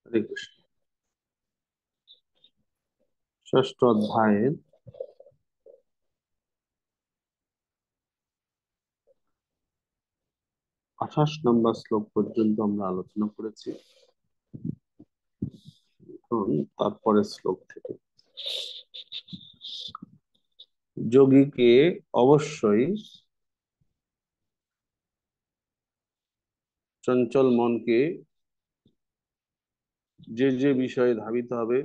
হরে কৃষ্ণ। ষষ্ঠ অধ্যায়ের 28 নম্বর শ্লোক পর্যন্ত আমরা আলোচনা করেছি। এখন তারপরে শ্লোক থেকে যোগীকে অবশ্যই চঞ্চল মনকে যে যে বিষয়ে ধাবিত হবে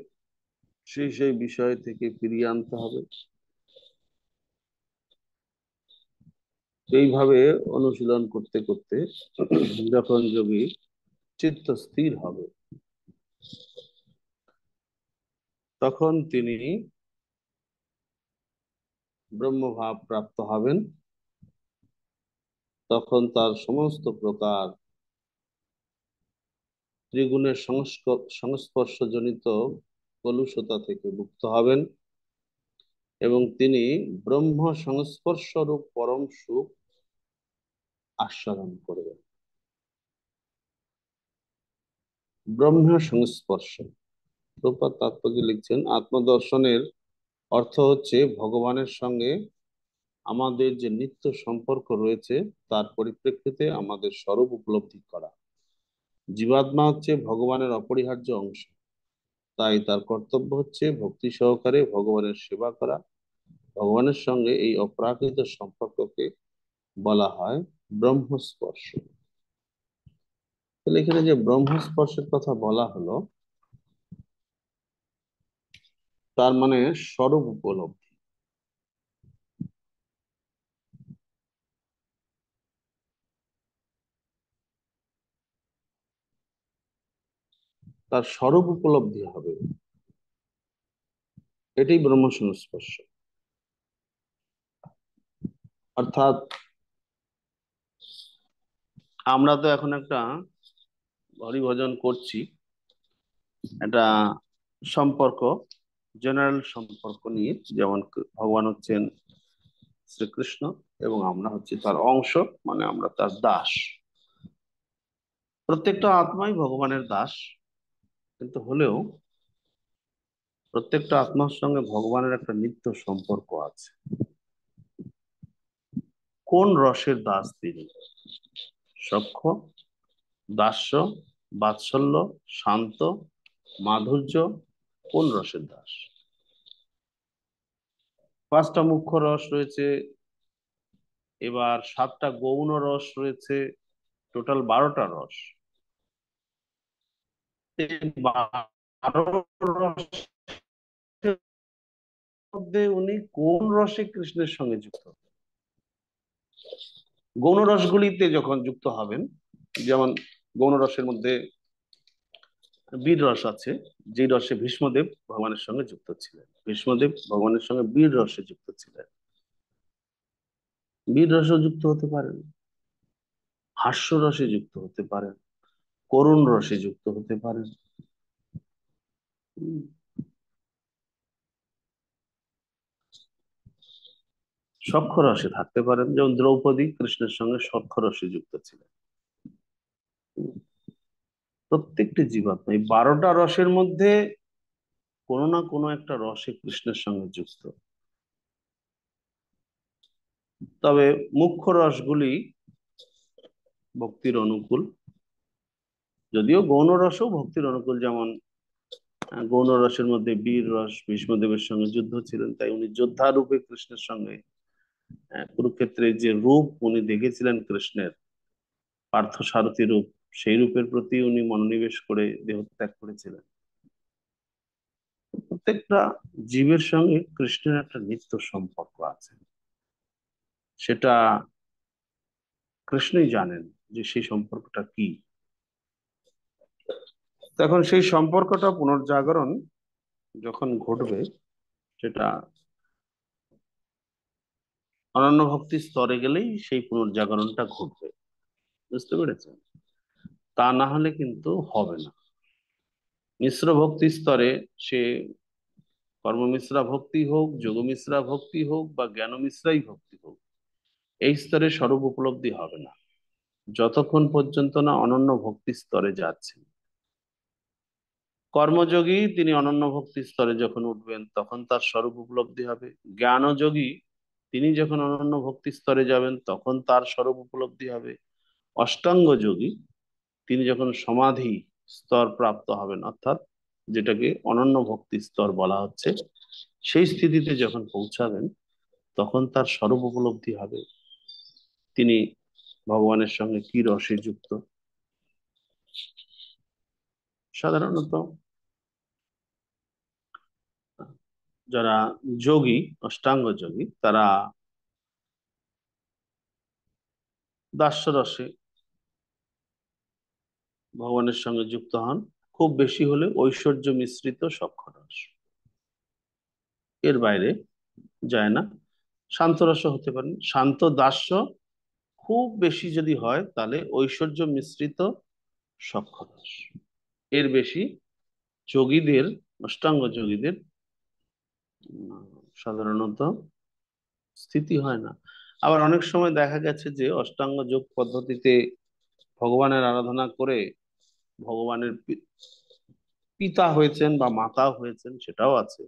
সেই সেই বিষয় থেকে ফিরিয়ে আনতে হবে। এইভাবে অনুশীলন করতে করতে যখন যোগী চিত্ত স্থির হবে, তখন তিনি ব্রহ্মভাব প্রাপ্ত হবেন। তখন তার সমস্ত প্রকার ত্রিগুণের সংস্পর্শজনিত কলুষতা থেকে মুক্ত হবেন এবং তিনি ব্রহ্ম সংস্পর্শ রূপ পরম সুখ আস্বাদন করবেন। ব্রহ্ম সংস্পর্শ প্রপাত তাৎপর্য লিখছেন, আত্মদর্শনের অর্থ হচ্ছে ভগবানের সঙ্গে আমাদের যে নিত্য সম্পর্ক রয়েছে তার পরিপ্রেক্ষিতে আমাদের স্বরূপ উপলব্ধি করা। জীবাত্মা হচ্ছে ভগবানের অপরিহার্য অংশ, তাই তার কর্তব্য হচ্ছে ভক্তি সহকারে ভগবানের সেবা করা। ভগবানের সঙ্গে এই অপ্রাকৃত সম্পর্ককে বলা হয় ব্রহ্মস্পর্শ। তাহলে এখানে যে ব্রহ্মস্পর্শের কথা বলা হলো, তার মানে স্বরূপ উপলব্ধি। তার স্বরূপ উপলব্ধি হবে, এটাই ব্রহ্ম সংস্পর্শ। অর্থাৎ আমরা তো এখন একটা হরিভজন করছি, একটা সম্পর্ক, জেনারেল সম্পর্ক নিয়ে, যেমন ভগবান হচ্ছেন শ্রীকৃষ্ণ এবং আমরা হচ্ছি তার অংশ, মানে আমরা তার দাস। প্রত্যেকটা আত্মাই ভগবানের দাস, কিন্তু হলেও প্রত্যেকটা আত্মার সঙ্গে ভগবানের একটা নিত্য সম্পর্ক আছে। কোন রসের দাস তিনি? সখ্য, দাস্য, বাৎসল্য, শান্ত, মাধুর্য, কোন রসের দাস? 5টা মুখ্য রস রয়েছে, এবার 7টা গৌণ রস রয়েছে, টোটাল 12টা রস। এই 12 রসের মধ্যে উনি কোন রসে কৃষ্ণের সঙ্গে যুক্ত? গৌণ রসগুলিতে যখন যুক্ত হবেন, যেমন গৌণ রসের মধ্যে বীর রস আছে, যে রসে ভীষ্মদেব ভগবানের সঙ্গে যুক্ত ছিলেন। ভীষ্মদেব ভগবানের সঙ্গে বীর রসে যুক্ত ছিলেন। বীর রসে যুক্ত হতে পারেন, হাস্য রসে যুক্ত হতে পারেন, করুণ রসে যুক্ত হতে পারেন। উম, সখ্য রসে থাকতে পারেন, যেমন দ্রৌপদী কৃষ্ণের সঙ্গে সখ্য রসে যুক্ত ছিলেন। উম, প্রত্যেকটি জীবাত্মা এই 12টা রসের মধ্যে কোনো না কোনো একটা রসে কৃষ্ণের সঙ্গে যুক্ত। তবে মুখ্য রসগুলি ভক্তির অনুকূল, যদিও গৌণ রসও ভক্তির অনুকূল। যেমন গৌণ রসের মধ্যে বীর রস, ভীষ্মদেবের সঙ্গে যুদ্ধ ছিলেন, তাই উনি যোদ্ধা রূপে কৃষ্ণের সঙ্গে কুরুক্ষেত্রে যে রূপ উনি দেখেছিলেন কৃষ্ণের, পার্থ সারথী রূপ, সেই রূপের প্রতি উনি মনোনিবেশ করে দেহত্যাগ করেছিলেন। প্রত্যেকটা জীবের সঙ্গে কৃষ্ণের একটা নিত্য সম্পর্ক আছে, সেটা কৃষ্ণই জানেন যে সেই সম্পর্কটা কি। তখন সেই সম্পর্কটা পুনর্জাগরণ যখন ঘটবে, সেটা অনন্য ভক্তি স্তরে গেলেই সেই পুনর্জাগরণটা ঘটবে। বুঝতে পেরেছেন? তা না হলে কিন্তু হবে না। মিশ্র ভক্তি স্তরে, সে কর্মমিশ্রা ভক্তি হোক, যোগমিশ্রা ভক্তি হোক বা জ্ঞান মিশ্রাই ভক্তি হোক, এই স্তরে স্বরূপ উপলব্ধি হবে না যতক্ষণ পর্যন্ত না অনন্য ভক্তি স্তরে যাচ্ছে। কর্মযোগী তিনি অনন্য ভক্তি স্তরে যখন উঠবেন তখন তার স্বরূপ উপলব্ধি হবে। জ্ঞানযোগী তিনি যখন অনন্য ভক্তি স্তরে যাবেন তখন তার স্বরূপ উপলব্ধি হবে। অষ্টাঙ্গ যোগী তিনি যখন সমাধি স্তর প্রাপ্ত হবেন, অর্থাৎ যেটাকে অনন্য ভক্তি স্তর বলা হচ্ছে, সেই স্থিতিতে যখন পৌঁছাবেন তখন তার স্বরূপ উপলব্ধি হবে। তিনি ভগবানের সঙ্গে কি রসে যুক্ত। সাধারণত যারা যোগী, অষ্টাঙ্গ যোগী, তারা দাস্য রসে ভগবানের সঙ্গে যুক্ত হন। খুব বেশি হলে ঐশ্বর্য মিশ্রিত সখ্য রস, এর বাইরে যায় না। শান্ত রসও হতে পারেন, শান্ত দাস্য। খুব বেশি যদি হয় তাহলে ঐশ্বর্য মিশ্রিত সখ্য রস। এর বেশি যোগীদের, অষ্টাঙ্গ যোগীদের সাধারণত স্থিতি হয় না। আবার অনেক সময় দেখা গেছে যে অষ্টাঙ্গ যোগ পদ্ধতিতে ভগবানের আরাধনা করে ভগবানের পিতা হয়েছেন বা মাতা হয়েছেন, সেটাও আছে।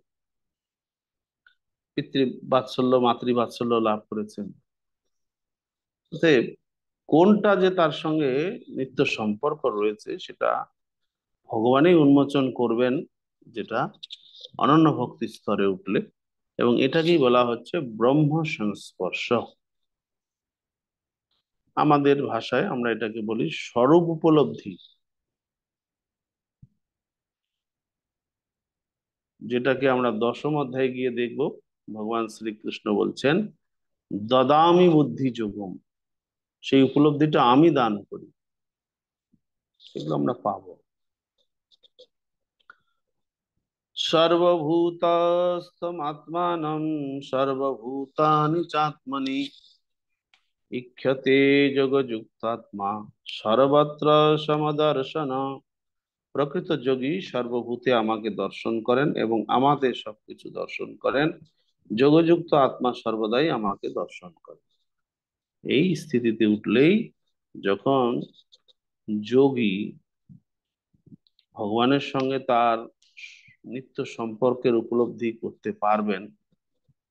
পিতৃ বাৎসল্য, মাতৃ বাৎসল্য লাভ করেছেন। অতএব কোনটা যে তার সঙ্গে নিত্য সম্পর্ক রয়েছে সেটা ভগবানই উন্মোচন করবেন, যেটা অনন্য ভক্তি স্তরে উঠলে। এবং এটাকেই বলা হচ্ছে ব্রহ্ম সংস্পর্শ। আমাদের ভাষায় আমরা এটাকে বলি স্বরূপ উপলব্ধি, যেটাকে আমরা দশম অধ্যায়ে গিয়ে দেখব। ভগবান শ্রীকৃষ্ণ বলছেন দদামি বুদ্ধি যোগম, সেই উপলব্ধিটা আমি দান করি, সেগুলো আমরা পাবো। সর্বভূতস্থমাত্মানং সর্বভূতানি চাত্মনি ইক্ষতে যোগযুক্তাত্মা সর্বত্র সমদর্শন। প্রকৃত যোগী সর্বভূতে আমাকে দর্শন করেন এবং আমাদের সবকিছু দর্শন করেন। যোগযুক্ত আত্মা সর্বদাই আমাকে দর্শন করে। এই স্থিতিতে উঠলেই, যখন যোগী ভগবানের সঙ্গে তার নিত্য সম্পর্কের উপলব্ধি করতে পারবেন,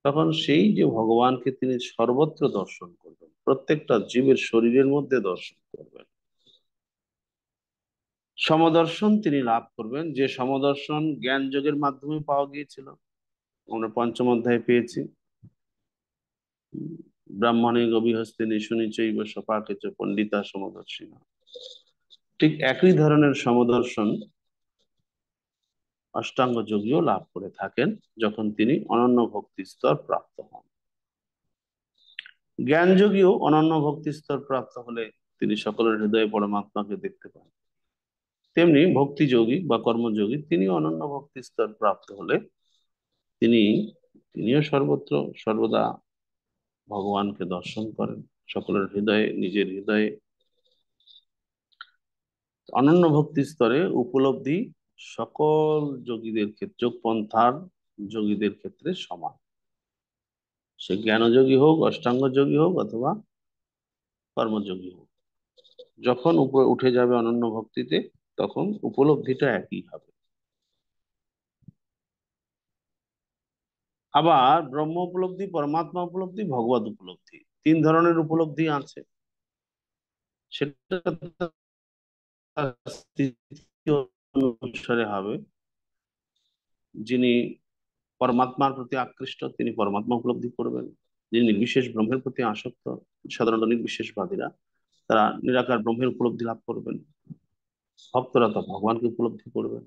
তখন সেই যে ভগবানকে তিনি সর্বত্র দর্শন করবেন, প্রত্যেকটা জীবের শরীরের মধ্যে দর্শন করবেন। সমদর্শন তিনি লাভ করবেন, যে সমদর্শন জ্ঞান যোগের মাধ্যমে পাওয়া গিয়েছিল। আমরা পঞ্চম অধ্যায়ে পেয়েছি, ব্রাহ্মণে গভীহস্তিনী শুনিচৈব সপাকেচ পণ্ডিতা সমদর্শিনা। ঠিক একই ধরনের সমদর্শন অষ্টাঙ্গ যোগীও লাভ করে থাকেন যখন তিনি অনন্য ভক্তি স্তর প্রাপ্ত হন। জ্ঞান যোগীও অনন্য ভক্তি স্তর প্রাপ্ত হলে তিনি সকলের হৃদয়ে পরমাত্মাকে দেখতে পান। তেমনি ভক্তি যোগী বা কর্মযোগী তিনি অনন্য ভক্তি স্তর প্রাপ্ত হলে তিনি তিনিও সর্বত্র সর্বদা ভগবানকে দর্শন করেন সকলের হৃদয়ে, নিজের হৃদয়ে। অনন্য ভক্তি স্তরে উপলব্ধি সকল যোগীদের ক্ষেত্রে, যোগ পন্থার যোগীদের ক্ষেত্রে সমান। সে জ্ঞানযোগী হোক, অষ্টাঙ্গ যোগী হোক, অথবা কর্মযোগী হোক, যখন উপরে উঠে যাবে অনন্য ভক্তিতে তখন উপলব্ধিটা একই হবে। আবার ব্রহ্ম উপলব্ধি, পরমাত্মা উপলব্ধি, ভগবত উপলব্ধি, তিন ধরনের উপলব্ধি আছে। সেটা তার স্থিতি অনুসারে হবে। যিনি পরমাত্মার প্রতি আকৃষ্ট তিনি পরমাত্মা উপলব্ধি করবেন। যিনি নির্বিশেষ ব্রহ্মের প্রতি আসক্ত, সাধারণত নির্বিশেষবাদীরা, তারা নিরাকার ব্রহ্মের উপলব্ধি লাভ করবেন। ভক্তরা তো ভগবানকে উপলব্ধি করবেন।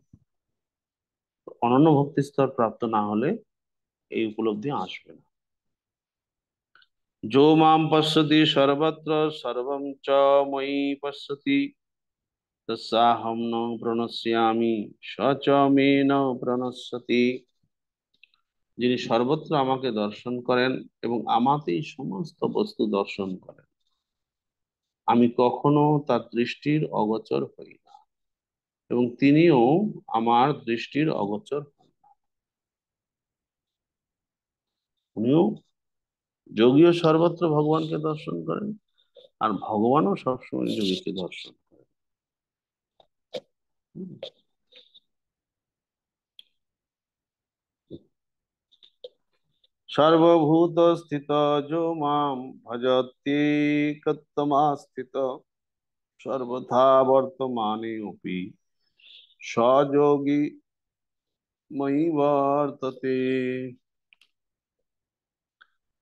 অনন্য ভক্তি স্তর প্রাপ্ত না হলে এই উপলব্ধি আসবে না। যো মাম পশ্যতি সর্বত্র সর্বং চ ময়ি পশ্যতি তস্যাহং ন প্রণশ্যামি স চ মে ন প্রণশ্যতি। যিনি সর্বত্র আমাকে দর্শন করেন এবং আমাতেই সমস্ত বস্তু দর্শন করেন, আমি কখনো তার দৃষ্টির অগোচর হই না এবং তিনিও আমার দৃষ্টির অগোচর হন না। উনিও, যোগীও সর্বত্র ভগবানকে দর্শন করেন, আর ভগবানও সবসময় যোগীকে দর্শন করেন। সর্বভূত স্থিত যো মাম ভজত্যেকত্বমাস্থিত সর্বথা বর্তমানে অপি সযোগী ময়ি বর্ততে।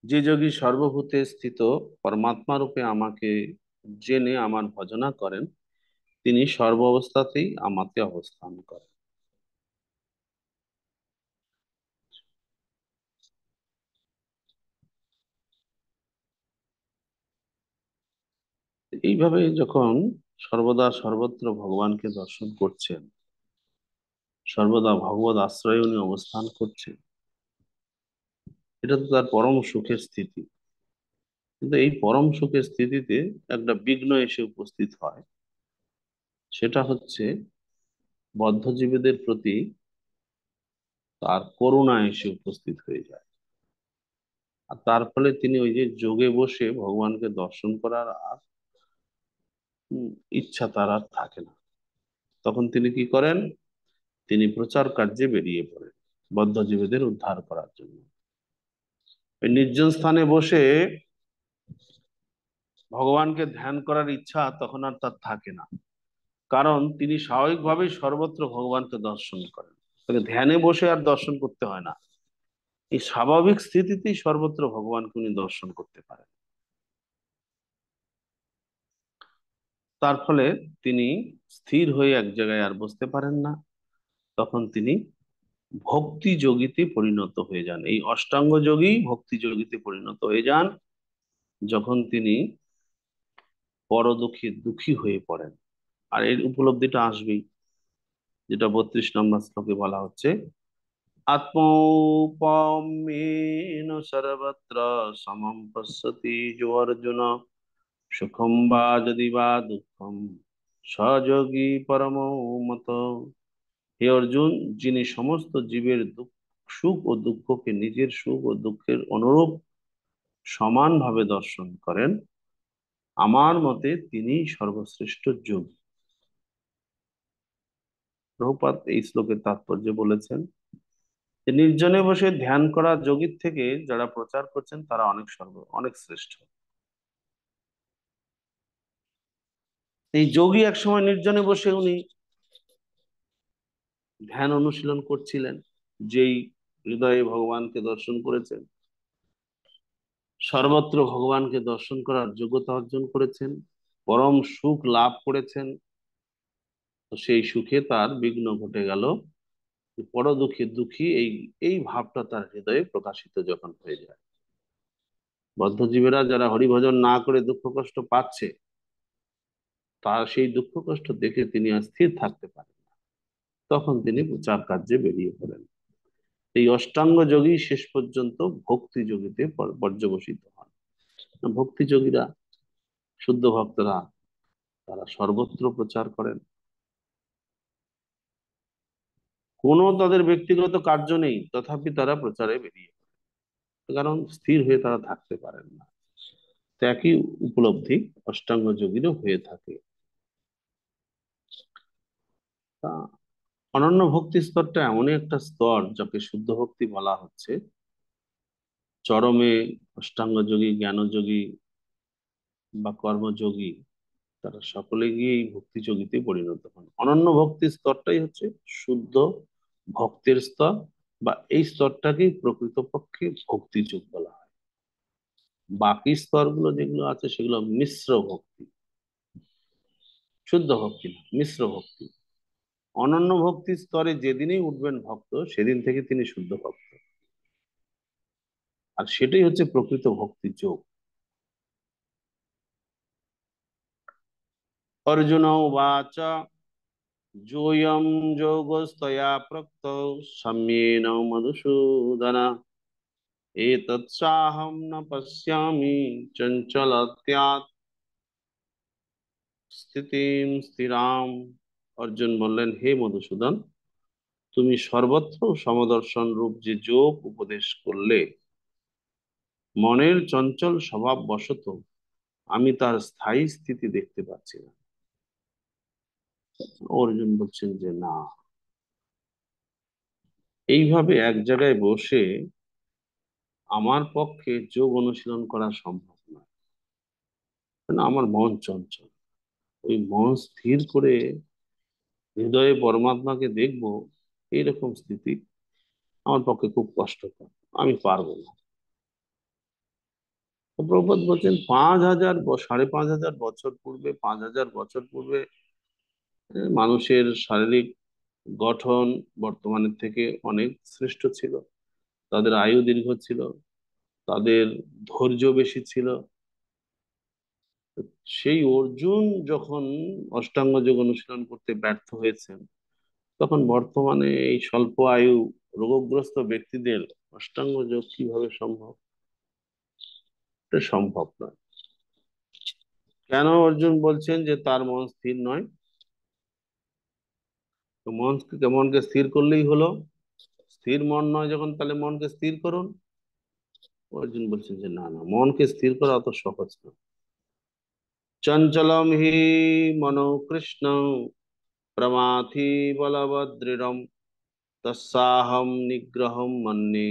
যে যোগী সর্বভূতে স্থিত পরমাত্মা রূপে আমাকে জেনে আমার ভজনা করেন, তিনি সর্ব অবস্থাতেই আমাতে অবস্থান করেন। এইভাবে যখন সর্বদা সর্বত্র ভগবানকে দর্শন করছেন, সর্বদা ভগবত আশ্রয়ে উনি অবস্থান করছেন, এটা তো তার পরম সুখের স্থিতি। কিন্তু এই পরম সুখের স্থিতিতে একটা বিঘ্ন এসে উপস্থিত হয়। সেটা হচ্ছে বদ্ধজীবীদের প্রতি তার করুণা এসে উপস্থিত হয়ে যায়। আর তার ফলে তিনি ওই যে যোগে বসে ভগবানকে দর্শন করার আর ইচ্ছা তার আর থাকে না। তখন তিনি কি করেন? তিনি প্রচার কার্যে বেরিয়ে পড়েন বদ্ধজীবীদের উদ্ধার করার জন্য। ওই নির্জন স্থানে বসে ভগবানকে ধ্যান করার ইচ্ছা তখন আর তার থাকে না, কারণ তিনি স্বাভাবিকভাবেই সর্বত্র ভগবানকে দর্শন করেন। তাকে ধ্যানে বসে আর দর্শন করতে হয় না, এই স্বাভাবিক স্থিতিতেই সর্বত্র ভগবানকে উনি দর্শন করতে পারেন। তার ফলে তিনি স্থির হয়ে এক জায়গায় আর বসতে পারেন না। তখন তিনি ভক্তি যোগীতে পরিণত হয়ে যান, এই অষ্টাঙ্গ যোগী ভক্তি যোগীতে পরিণত হয়ে যান যখন তিনি পরদুঃখী দুঃখী হয়ে পড়েন। আর এর উপলব্ধিটা আসবেই, যেটা 32 নম্বর শ্লোকে বলা হচ্ছে, আত্মৌপম্যেন সর্বত্র সমম পশ্যতি যো অর্জুন সুখম বা যদি বা দুঃখম সযোগী পরম মত। হে অর্জুন, যিনি সমস্ত জীবের সুখ ও দুঃখকে নিজের সুখ ও দুঃখের অনুরূপ সমানভাবে দর্শন করেন, আমার মতে তিনি সর্বশ্রেষ্ঠ যোগী। প্রভুপাদ এই শ্লোকের তাৎপর্য বলেছেন যে নির্জনে বসে ধ্যান করা যোগীর থেকে যারা প্রচার করছেন তারা অনেক শ্রেষ্ঠ। এই যোগী একসময় নির্জনে বসে উনি ধ্যান অনুশীলন করছিলেন, যেই হৃদয়ে ভগবানকে দর্শন করেছেন, সর্বত্র ভগবানকে দর্শন করার যোগ্যতা অর্জন করেছেন, পরম সুখ লাভ করেছেন। তো সেই সুখে তার বিঘ্ন ঘটে গেল। বড় দুঃখী দুঃখী এই এই ভাবটা তার হৃদয়ে প্রকাশিত যখন হয়ে যায়। বদ্ধজীবীরা যারা হরিভজন না করে দুঃখ কষ্ট পাচ্ছে, তার সেই দুঃখ কষ্ট দেখে তিনি আর স্থির থাকতে পারেন না। তখন তিনি প্রচার কার্যে বেরিয়ে পড়েন। এই অষ্টাঙ্গ যোগী শেষ পর্যন্ত ভক্তি যোগীতে পর্যবসিত হন। ভক্তি যোগীরা, শুদ্ধ ভক্তরা, তারা সর্বত্র প্রচার করেন। কোনো তাদের ব্যক্তিগত কার্য নেই, তথাপি তারা প্রচারে বেরিয়ে পড়ে। কারণ স্থির হয়ে তারা থাকতে পারেন না। তো একই উপলব্ধি অষ্টাঙ্গ যোগীরও হয়ে থাকে। তা অনন্য ভক্তি স্তরটা এমনই একটা স্তর যাকে শুদ্ধ ভক্তি বলা হচ্ছে। চরমে অষ্টাঙ্গ যোগী, জ্ঞানযোগী বা কর্মযোগী, তারা সকলে গিয়ে এই ভক্তি যোগীতে পরিণত হন। অনন্য ভক্তি স্তরটাই হচ্ছে শুদ্ধ ভক্তের স্তর, বা এই স্তরটাকেই প্রকৃতপক্ষে ভক্তি যোগ বলা হয়। বাকি স্তরগুলো যেগুলো আছে সেগুলো মিশ্র ভক্তি, শুদ্ধ ভক্তি না, মিশ্র ভক্তি। অনন্য ভক্তি স্তরে যেদিনই উঠবেন ভক্ত, সেদিন থেকে তিনি শুদ্ধ ভক্ত। আর সেটাই হচ্ছে প্রকৃত ভক্তি যোগ। অর্জুন উবাচ, যোऽয়ं যোগস্তয়া প্रोक्तो सम्येन मधुसूदन एतत्साहं न पश्यामि চঞ্চলত্যাৎ স্থিতিম স্থিরাম। অর্জুন বললেন, হে মধুসূদন, তুমি সর্বত্র সমদর্শন রূপ যে যোগ উপদেশ করলে, মনের চঞ্চল স্বভাব বশত আমি তার স্থায়ী স্থিতি দেখতে পাচ্ছি না। অর্জুন বলছেন যে না, এইভাবে এক জায়গায় বসে আমার পক্ষে যোগ অনুশীলন করা সম্ভব নয়, কেন আমার মন চঞ্চল। ওই মন স্থির করে হৃদয়ে পরমাত্মাকে দেখবো, এইরকম স্থিতি আমার পক্ষে খুব কষ্টকর, আমি পারবো না। তো প্রভুপাদ বলছেন 5,000 5,500 বছর পূর্বে, 5,000 বছর পূর্বে মানুষের শারীরিক গঠন বর্তমানের থেকে অনেক শ্রেষ্ঠ ছিল, তাদের আয়ু দীর্ঘ ছিল, তাদের ধৈর্য বেশি ছিল। সেই অর্জুন যখন অষ্টাঙ্গ যোগ অনুশীলন করতে ব্যর্থ হয়েছেন, তখন বর্তমানে এই স্বল্প আয়ু রোগগ্রস্ত ব্যক্তিদের অষ্টাঙ্গ যোগ কিভাবে সম্ভব? এটা সম্ভব নয়। কেন অর্জুন বলছেন যে তার মন স্থির নয়? তো মনকে স্থির করলেই হলো। স্থির মন নয় যখন, তাহলে মনকে স্থির করুন। অর্জুন বলছেন যে না না, মনকে স্থির করা অত সহজ না। চঞ্চলম হি মনো কৃষ্ণ প্রমাথি বলবদৃঢ়ম তস্সাহম নিগ্রহম মন্যে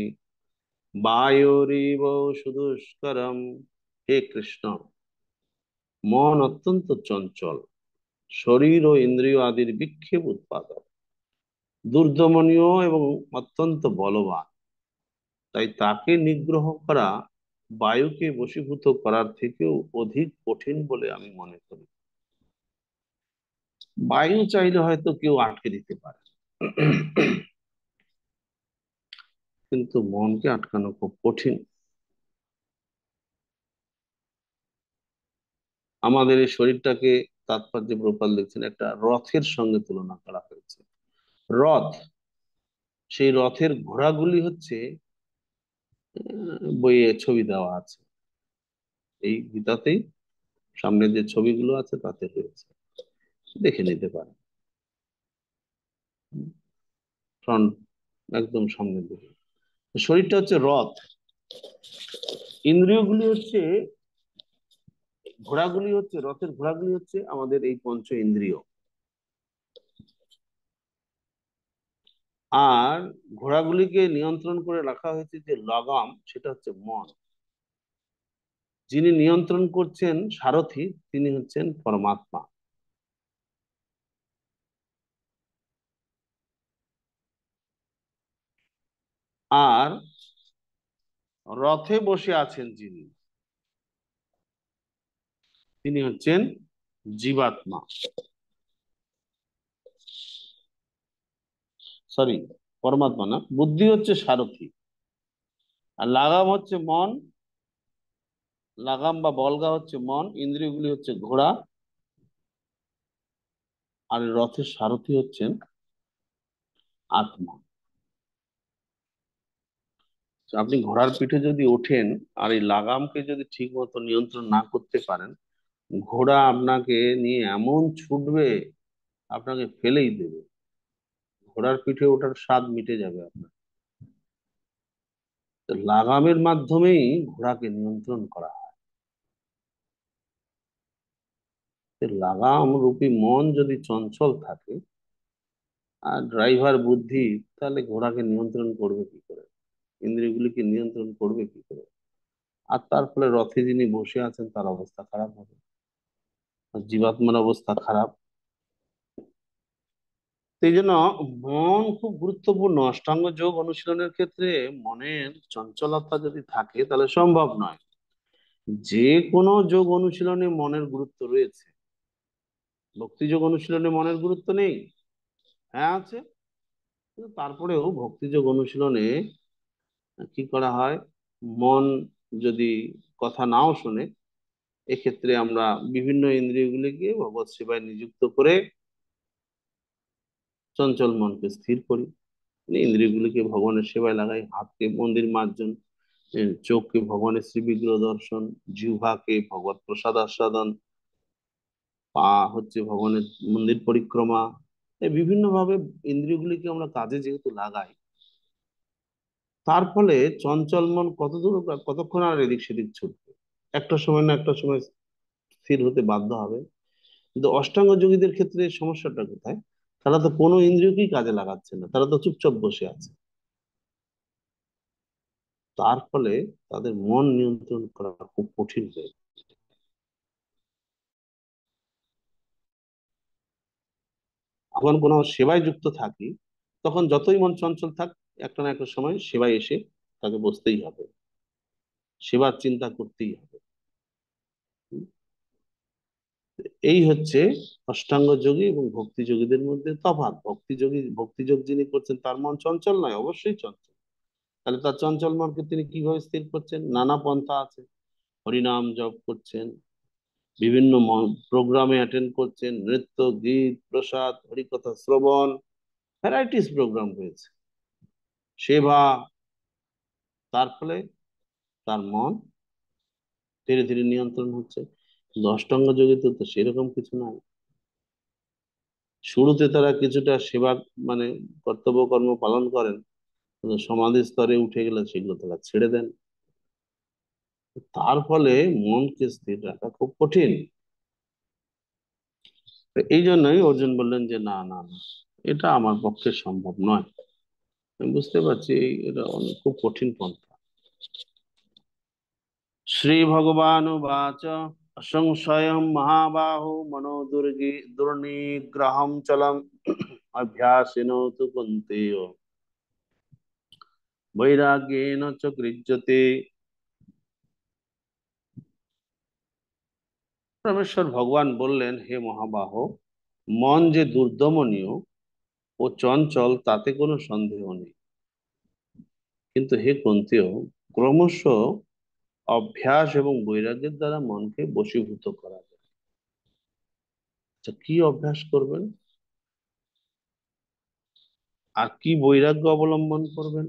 বায়োরিব সুদুষ্করম। হে কৃষ্ণ, মন অত্যন্ত চঞ্চল, শরীর ও ইন্দ্রিয় আদির বিক্ষেপ উৎপাদক, দুর্দমনীয় এবং অত্যন্ত বলবান। তাই তাকে নিগ্রহ করা বায়ুকে বশীভূত করার থেকেও অধিক কঠিন বলে আমি মনে করি। বায়ু চাইলে হয়তো কেউ আটকে দিতে পারে, কিন্তু মনকে আটকানো খুব কঠিন। আমাদের এই শরীরটাকে, তাৎপর্য প্রপাল লিখছেন, একটা রথের সঙ্গে তুলনা করা হয়েছে। রথ, সেই রথের ঘোড়াগুলি হচ্ছে, বইয়ে ছবি দেওয়া আছে, এই গীতাতেই সামনে যে ছবিগুলো আছে তাতে রয়েছে, দেখে নিতে পারেন। ফ্রন্ট, একদম সামনের দিকে শরীরটা হচ্ছে রথ, ইন্দ্রিয়গুলি হচ্ছে, ঘোড়াগুলি হচ্ছে, রথের ঘোড়াগুলি হচ্ছে আমাদের এই পঞ্চ ইন্দ্রিয়। আর ঘোড়াগুলিকে নিয়ন্ত্রণ করে রাখা হয়েছে যে লাগাম, সেটা হচ্ছে মন। যিনি নিয়ন্ত্রণ করছেন সারথি, তিনি হচ্ছেন পরমাত্মা। আর রথে বসে আছেন যিনি, তিনি হচ্ছেন জীবাত্মা, সরি, পরমাত্মা না, বুদ্ধি হচ্ছে সারথি, আর লাগাম হচ্ছে মন। লাগাম বা বলগা হচ্ছে মন, ইন্দ্রিয়গুলি হচ্ছে ঘোড়া, আর রথের সারথি হচ্ছেন আত্মা। তো আপনি ঘোড়ার পিঠে যদি ওঠেন, আর এই লাগামকে যদি ঠিক মতো নিয়ন্ত্রণ না করতে পারেন, ঘোড়া আপনাকে নিয়ে এমন ছুটবে, আপনাকে ফেলেই দেবে। ঘোড়ার পিঠে ওঠার স্বাদ মিটে যাবে আপনার। তো লাগামের মাধ্যমেই ঘোড়াকে নিয়ন্ত্রণ করা হয়। তো লাগাম রূপী মন যদি চঞ্চল থাকে, আর ড্রাইভার বুদ্ধি, তাহলে ঘোড়াকে নিয়ন্ত্রণ করবে কি করে? ইন্দ্রিয়গুলিকে নিয়ন্ত্রণ করবে কি করে? আর তার ফলে রথে যিনি বসে আছেন তার অবস্থা খারাপ হবে, আর জীবাত্মার অবস্থা খারাপ। এই জন্য মন খুব গুরুত্বপূর্ণ। অষ্টাঙ্গ যোগ অনুশীলনের ক্ষেত্রে মনের চঞ্চলতা যদি থাকে তাহলে সম্ভব নয়। যে কোনো যোগ অনুশীলনে মনের গুরুত্ব রয়েছে। ভক্তি যোগ অনুশীলনে মনের গুরুত্ব নেই? হ্যাঁ আছে। কিন্তু তারপরেও ভক্তি যোগ অনুশীলনে কি করা হয়, মন যদি কথা নাও শোনে, এক্ষেত্রে আমরা বিভিন্ন ইন্দ্রিয়গুলিকে ভগবত সেবায় নিযুক্ত করে চঞ্চল মনকে স্থির করি। মানে ইন্দ্রিয়গুলিকে ভগবানের সেবায় লাগাই, হাতকে মন্দির মার্জন, চোখকে ভগবানের শ্রীবিগ্রহ দর্শন, জিহ্বাকে ভগবত প্রসাদ আস্বাদন, পা হচ্ছে ভগবানের মন্দির পরিক্রমা। এই বিভিন্ন ভাবে ইন্দ্রিয়গুলিকে আমরা কাজে যেহেতু লাগাই, তার ফলে চঞ্চল মন কতক্ষণ আর এদিক সেদিক ছুটবে? একটা সময় না একটা সময় স্থির হতে বাধ্য হবে। কিন্তু অষ্টাঙ্গ যোগীদের ক্ষেত্রে সমস্যাটা কোথায়? তারা তো কোনো ইন্দ্রিয়কেই কাজে লাগাচ্ছে না, তারা তো চুপচাপ বসে আছে। তার ফলে তাদের মন নিয়ন্ত্রণ করা খুব কঠিন হয়ে যায়। যখন কোনো সেবায় যুক্ত থাকি, তখন যতই মন চঞ্চল থাক, একটা না একটা সময় সেবায় এসে তাকে বসতেই হবে, সেবার চিন্তা করতেই হবে। এই হচ্ছে অষ্টাঙ্গ যোগী এবং ভক্তি যোগীদের মধ্যে তফাৎ। ভক্তিযোগ যিনি করছেন তার মন চঞ্চল নয়, অবশ্যই চঞ্চল। তাহলে তার চঞ্চল মনকে তিনি কিভাবে স্থির করছেন? নানা পন্থা আছে। হরিনাম জপ করছেন, বিভিন্ন প্রোগ্রামে অ্যাটেন্ড করছেন, নৃত্য, গীত, প্রসাদ, হরিকথা শ্রবণ, ভ্যারাইটিস প্রোগ্রাম রয়েছে, সেবা। তার ফলে তার মন ধীরে ধীরে নিয়ন্ত্রণ হচ্ছে। কিন্তু অষ্টাঙ্গ যোগীতে তো সেরকম কিছু নাই। শুরুতে তারা কিছুটা সেবা, মানে কর্তব্য কর্ম পালন করেন, কিন্তু সমাধি স্তরে উঠে গেলে সেগুলো তারা ছেড়ে দেন। তার ফলে মনকে স্থির রাখা খুব কঠিন। তো এই জন্যই অর্জুন বললেন যে না না না, এটা আমার পক্ষে সম্ভব নয়। আমি বুঝতে পারছি এটা অনেক খুব কঠিন পন্থা। শ্রী ভগবান উবাচ অসংশয়ম মহাবাহো মনো দুর্নিগ্রহম চলম অভ্যাসেন তু কুন্তেয় বৈরাগ্যেন চ গৃহ্যতে। পরমেশ্বর ভগবান বললেন, হে মহাবাহো, মন যে দুর্দমনীয় ও চঞ্চল তাতে কোনো সন্দেহ নেই। কিন্তু হে কুন্তেয়, ক্রমশ অভ্যাস এবং বৈরাগ্যের দ্বারা মনকে বশীভূত করা যায়। আচ্ছা, কি অভ্যাস করবেন আর কি বৈরাগ্য অবলম্বন করবেন?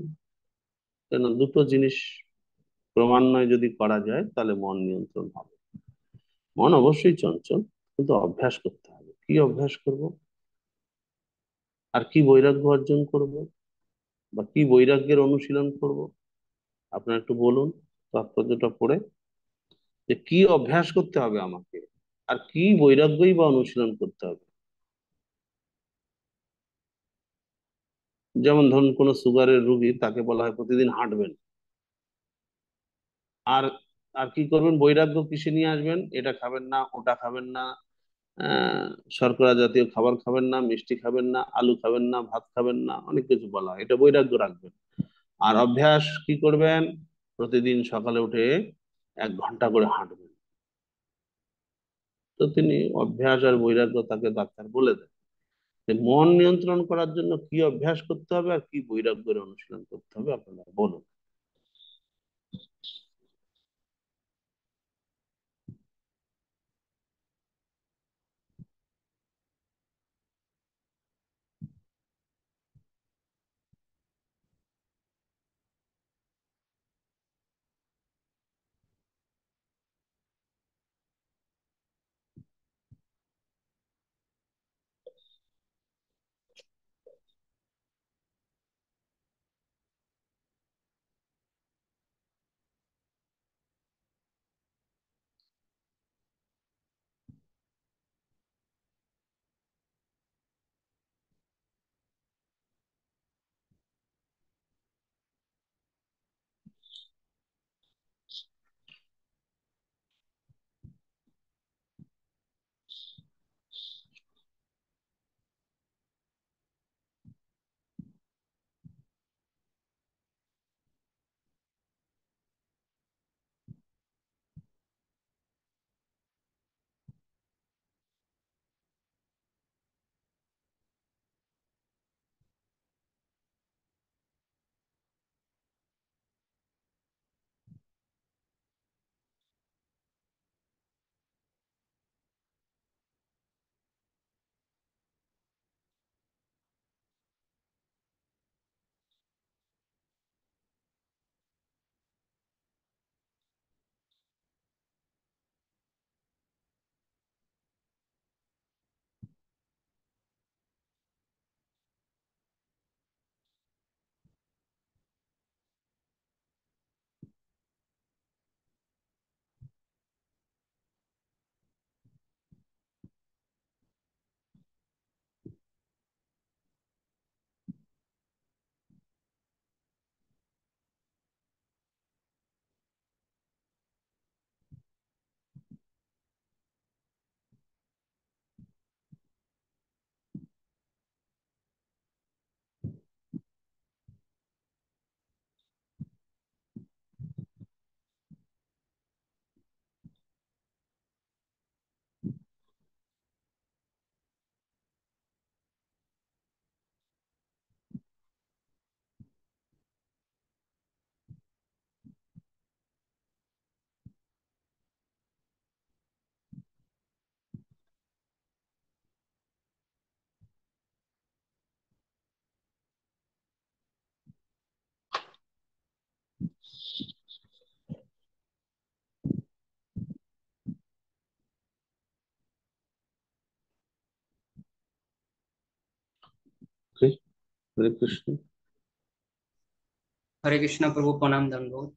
কেন দুটো জিনিস ক্রমান্বয়ে যদি করা যায় তাহলে মন নিয়ন্ত্রণ হবে। মন অবশ্যই চঞ্চল, কিন্তু অভ্যাস করতে হবে। কি অভ্যাস করব আর কি বৈরাগ্য অর্জন করব, বা কি বৈরাগ্যের অনুশীলন করব? আপনারা একটু বলুন তাৎপর্যটা পড়ে, যে কি অভ্যাস করতে হবে আমাকে আর কি বৈরাগ্যই বা অনুশীলন করতে হবে। যেমন ধরুন কোন সুগারের রুগী, তাকে বলা হয় প্রতিদিন হাঁটবেন। আর আর কি করবেন? বৈরাগ্য কিসে নিয়ে আসবেন? এটা খাবেন না, ওটা খাবেন না, আহ শর্করা জাতীয় খাবার খাবেন না, মিষ্টি খাবেন না, আলু খাবেন না, ভাত খাবেন না, অনেক কিছু বলা হয়, এটা বৈরাগ্য রাখবেন। আর অভ্যাস কি করবেন? প্রতিদিন সকালে উঠে 1 ঘন্টা করে হাঁটবেন। তো তিনি অভ্যাস আর বৈরাগ্য তাকে ডাক্তার বলে দেন যে মন নিয়ন্ত্রণ করার জন্য কি অভ্যাস করতে হবে আর কি বৈরাগ্যের অনুশীলন করতে হবে, আপনারা বলুন। ওকে, হরে কৃষ্ণ। হরে কৃষ্ণ প্রভু, প্রণাম দণ্ডবোধ।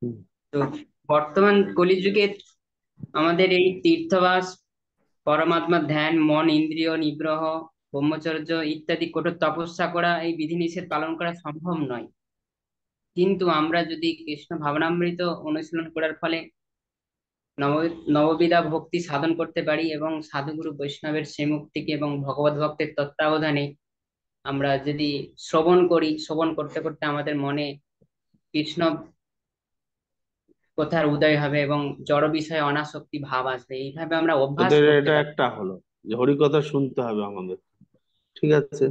হুম। তো বর্তমান কলিযুগে আমাদের এই তীর্থবাস, পরমাত্মার ধ্যান, মন ইন্দ্রিয় নিগ্রহ, ব্রহ্মচর্য ইত্যাদি কঠোর তপস্যা করা, এই বিধিনিষেধ পালন করা সম্ভব নয়। কিন্তু আমরা যদি কৃষ্ণ ভাবনামৃত অনুশীলন করার ফলে নব নববিধা ভক্তি সাধন করতে পারি এবং সাধুগুরু বৈষ্ণবের শ্রীমুক্তিকে এবং ভগবত ভক্তের তত্ত্বাবধানে আমরা যদি শ্রবণ করি, শ্রবণ করতে করতে আমাদের মনে কৃষ্ণ কথার উদয় হবে এবং জড় বিষয়ে অনাসক্তি ভাব আসবে। এইভাবে আমরা অভ্যাস এদের করতে এটা পারি। একটা হলো যে হরিকথা শুনতে হবে আমাদের। ঠিক আছে,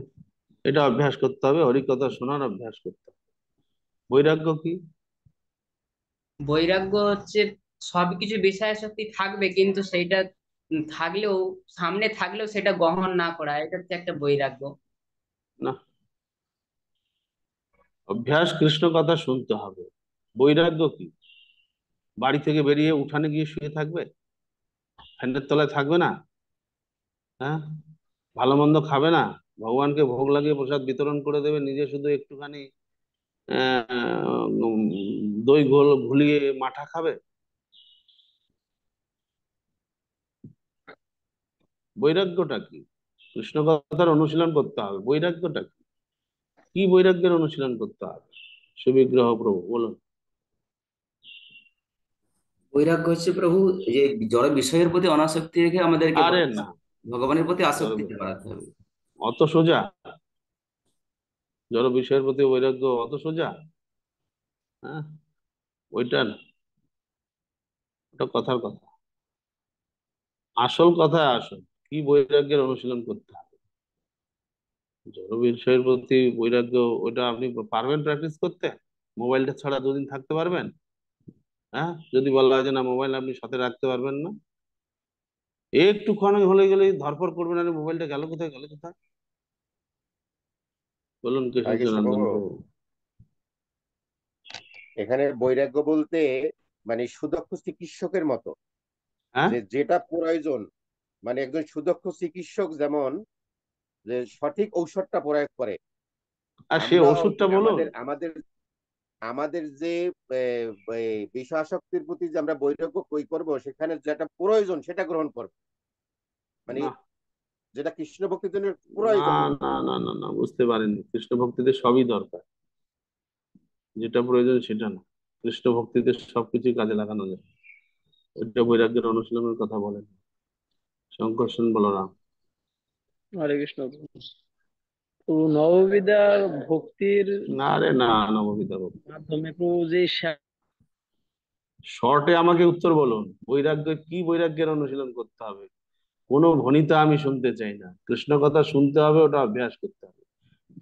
এটা অভ্যাস করতে হবে, হরিকথা শোনার অভ্যাস করতে হবে। বৈরাগ্য কি? বৈরাগ্য হচ্ছে সবকিছু বিষয়াসক্তি থাকবে, কিন্তু সেইটা থাকলেও, সামনে থাকলেও সেটা গ্রহণ না করা, এটা হচ্ছে একটা বৈরাগ্য। না, অভ্যাস কৃষ্ণ কথা শুনতে হবে। বৈরাগ্য কি? বাড়ি থেকে বেরিয়ে উঠানে গিয়ে শুয়ে থাকবে, ফ্যানের তলায় থাকবে না? হ্যাঁ, ভালো মন্দ খাবে না, ভগবানকে ভোগ লাগিয়ে প্রসাদ বিতরণ করে দেবে, নিজে শুধু একটুখানি দই গোল ঘুলিয়ে মাঠা খাবে? বৈরাগ্যটা কি? কৃষ্ণ কথার অনুশীলন করতে হবে। বৈরাগ্যটা কি? কি বৈরাগ্যের অনুশীলন করতে হবে? সুবিগ্রহ প্রভু বলুন। বৈরাগ্য হচ্ছে প্রভু যে জড় বিষয়ের প্রতি অনাসক্তি রেখে আমাদেরকে আরে না, ভগবানের প্রতি জড় আসক্তিতে বাড়াতে হবে। অত সোজা? জড় বিষয়ের প্রতি বৈরাগ্য অত সোজা? হ্যাঁ, ওইটা না, ওটা কথার কথা। আসল কথায় আসুন, কি বৈরাগ্যের অনুশীলন করতে হবে? জড় বিষয়ের প্রতি বৈরাগ্য, ওইটা আপনি পারবেন প্র্যাকটিস করতে? মোবাইলটা ছাড়া দুদিন থাকতে পারবেন? হ্যাঁ, যদি বলা হয় যে না মোবাইল আপনি সাথে রাখতে পারবেন না, একটুক্ষণ হলে গেলেই ধরপড় করবেন, আরে মোবাইলটা গেল কোথায়, গেল কোথায়? বলুন হরে কেশব কৃষ্ণ জনার্দন প্রভু, প্রভু। এখানে বৈরাগ্য বলতে মানে সুদক্ষ চিকিৎসকের মতো, হ্যাঁ, যে যেটা প্রয়োজন, মানে একজন সুদক্ষ চিকিৎসক যেমন যে সঠিক ঔষধটা প্রয়োগ করে। আর সে আমরা ওষুধটা বলুন। আমাদের আমাদের আমাদের যে বিষয়াসক্তির প্রতি যে আমরা বৈরাগ্য কই করব, সেখানে যেটা প্রয়োজন সেটা গ্রহণ করব, মানে না, যেটা কৃষ্ণ ভক্তির জন্য না, প্রয়োজন। না, না, না, না, বুঝতে পারেননি। কৃষ্ণ ভক্তিতে সবই দরকার, যেটা প্রয়োজন সেটা না। কৃষ্ণ ভক্তিতে সবকিছুই কাজে লাগানো যায়। ওইটা বৈরাগ্যের অনুশীলনের কথা বলেন শঙ্কর সেন বলরাম। হরে কৃষ্ণ। তো নববিদ্যা ভক্তির না রে না, নববিধা ভক্তি। মাধ্যমে প্রভু যে শর্টে আমাকে উত্তর বলুন, বৈরাগ্য কি? বৈরাগ্যের অনুশীলন করতে হবে। কোনো ভনিতা আমি শুনতে চাই না, কৃষ্ণ কথা শুনতে হবে, ওটা অভ্যাস করতে হবে।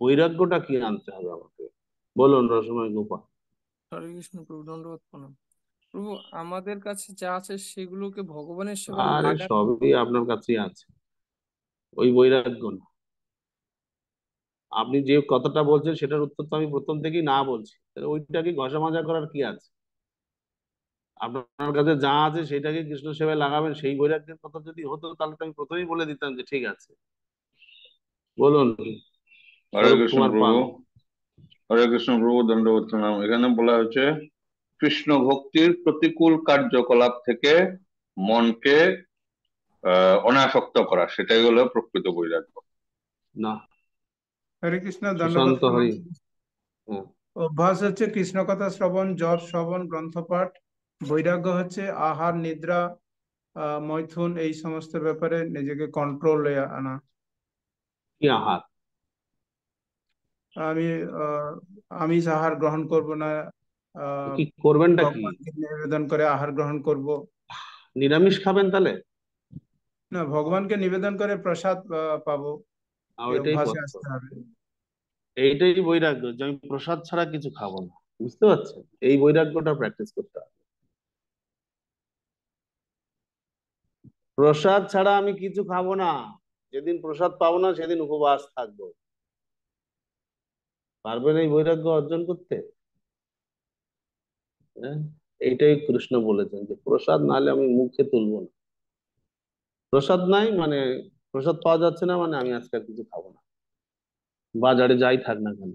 বৈরাগ্যটা কি আনতে হবে আমাকে? বলুন রসময় গোপাল। হরে কৃষ্ণ প্রভু, দণ্ডবত প্রণাম। প্রভু, আমাদের কাছে যা আছে সেগুলোকে ভগবানের সেবায় আরে লাগাতে সবই হবে। আপনার কাছেই আছে, ওই বৈরাগ্য না। আপনি যে কথাটা বলছেন সেটার উত্তর তো আমি প্রথম থেকেই না বলছি, তাহলে ওইটা কি ঘষা মাজা করার কি আছে? আপনার কাছে যা আছে সেটাকে কৃষ্ণ সেবায় লাগাবেন, সেই বৈরাগ্যের কথা যদি হতো তাহলে তো আমি প্রথমেই বলে দিতাম যে ঠিক আছে। বলুন হরে স্বরূপ কৃষ্ণ কুমার প্রভু। পাল। হরে কৃষ্ণ প্রভু, দণ্ডবত প্রণাম। এখানে বলা হয়েছে কৃষ্ণ ভক্তির প্রতিকূল কার্যকলাপ থেকে মনকে অনাসক্ত করা, সেটাই হলো প্রকৃত বৈরাগ্য। না, হরে কৃষ্ণ, দণ্ডবোধ সুশান্ত প্রণাম। হরি। হ্যাঁ, অভ্যাস হচ্ছে কৃষ্ণ কথা শ্রবণ, জপ শ্রবণ, গ্রন্থপাঠ। বৈরাগ্য হচ্ছে আহার নিদ্রা, মৈথুন, এই সমস্ত ব্যাপারে নিজেকে কন্ট্রোলে আনা। কি আহার? আমি আমিষ আহার গ্রহণ করব না। কি করবেনটা কি? ভগবানকে নিবেদন করে আহার গ্রহণ করব। নিরামিষ খাবেন তাহলে? না, ভগবানকে নিবেদন করে প্রসাদ পাবো। এই ওইটাই অভ্যাসে পথ্য। আসতে হবে। এইটাই বৈরাগ্য, যে আমি প্রসাদ ছাড়া কিছু খাবো না। বুঝতে পারছেন? এই বৈরাগ্যটা প্র্যাকটিস করতে হবে। প্রসাদ ছাড়া আমি কিছু খাবো না, যেদিন প্রসাদ পাবো না সেদিন উপবাস থাকবো। পারবেন এই বৈরাগ্য অর্জন করতে? হ্যাঁ, এইটাই কৃষ্ণ বলেছেন যে প্রসাদ না হলে আমি মুখে তুলবো না। প্রসাদ নাই মানে, প্রসাদ পাওয়া যাচ্ছে না মানে আমি আজকে আর কিছু খাবো না। বাজারে যাই থাক না কেন,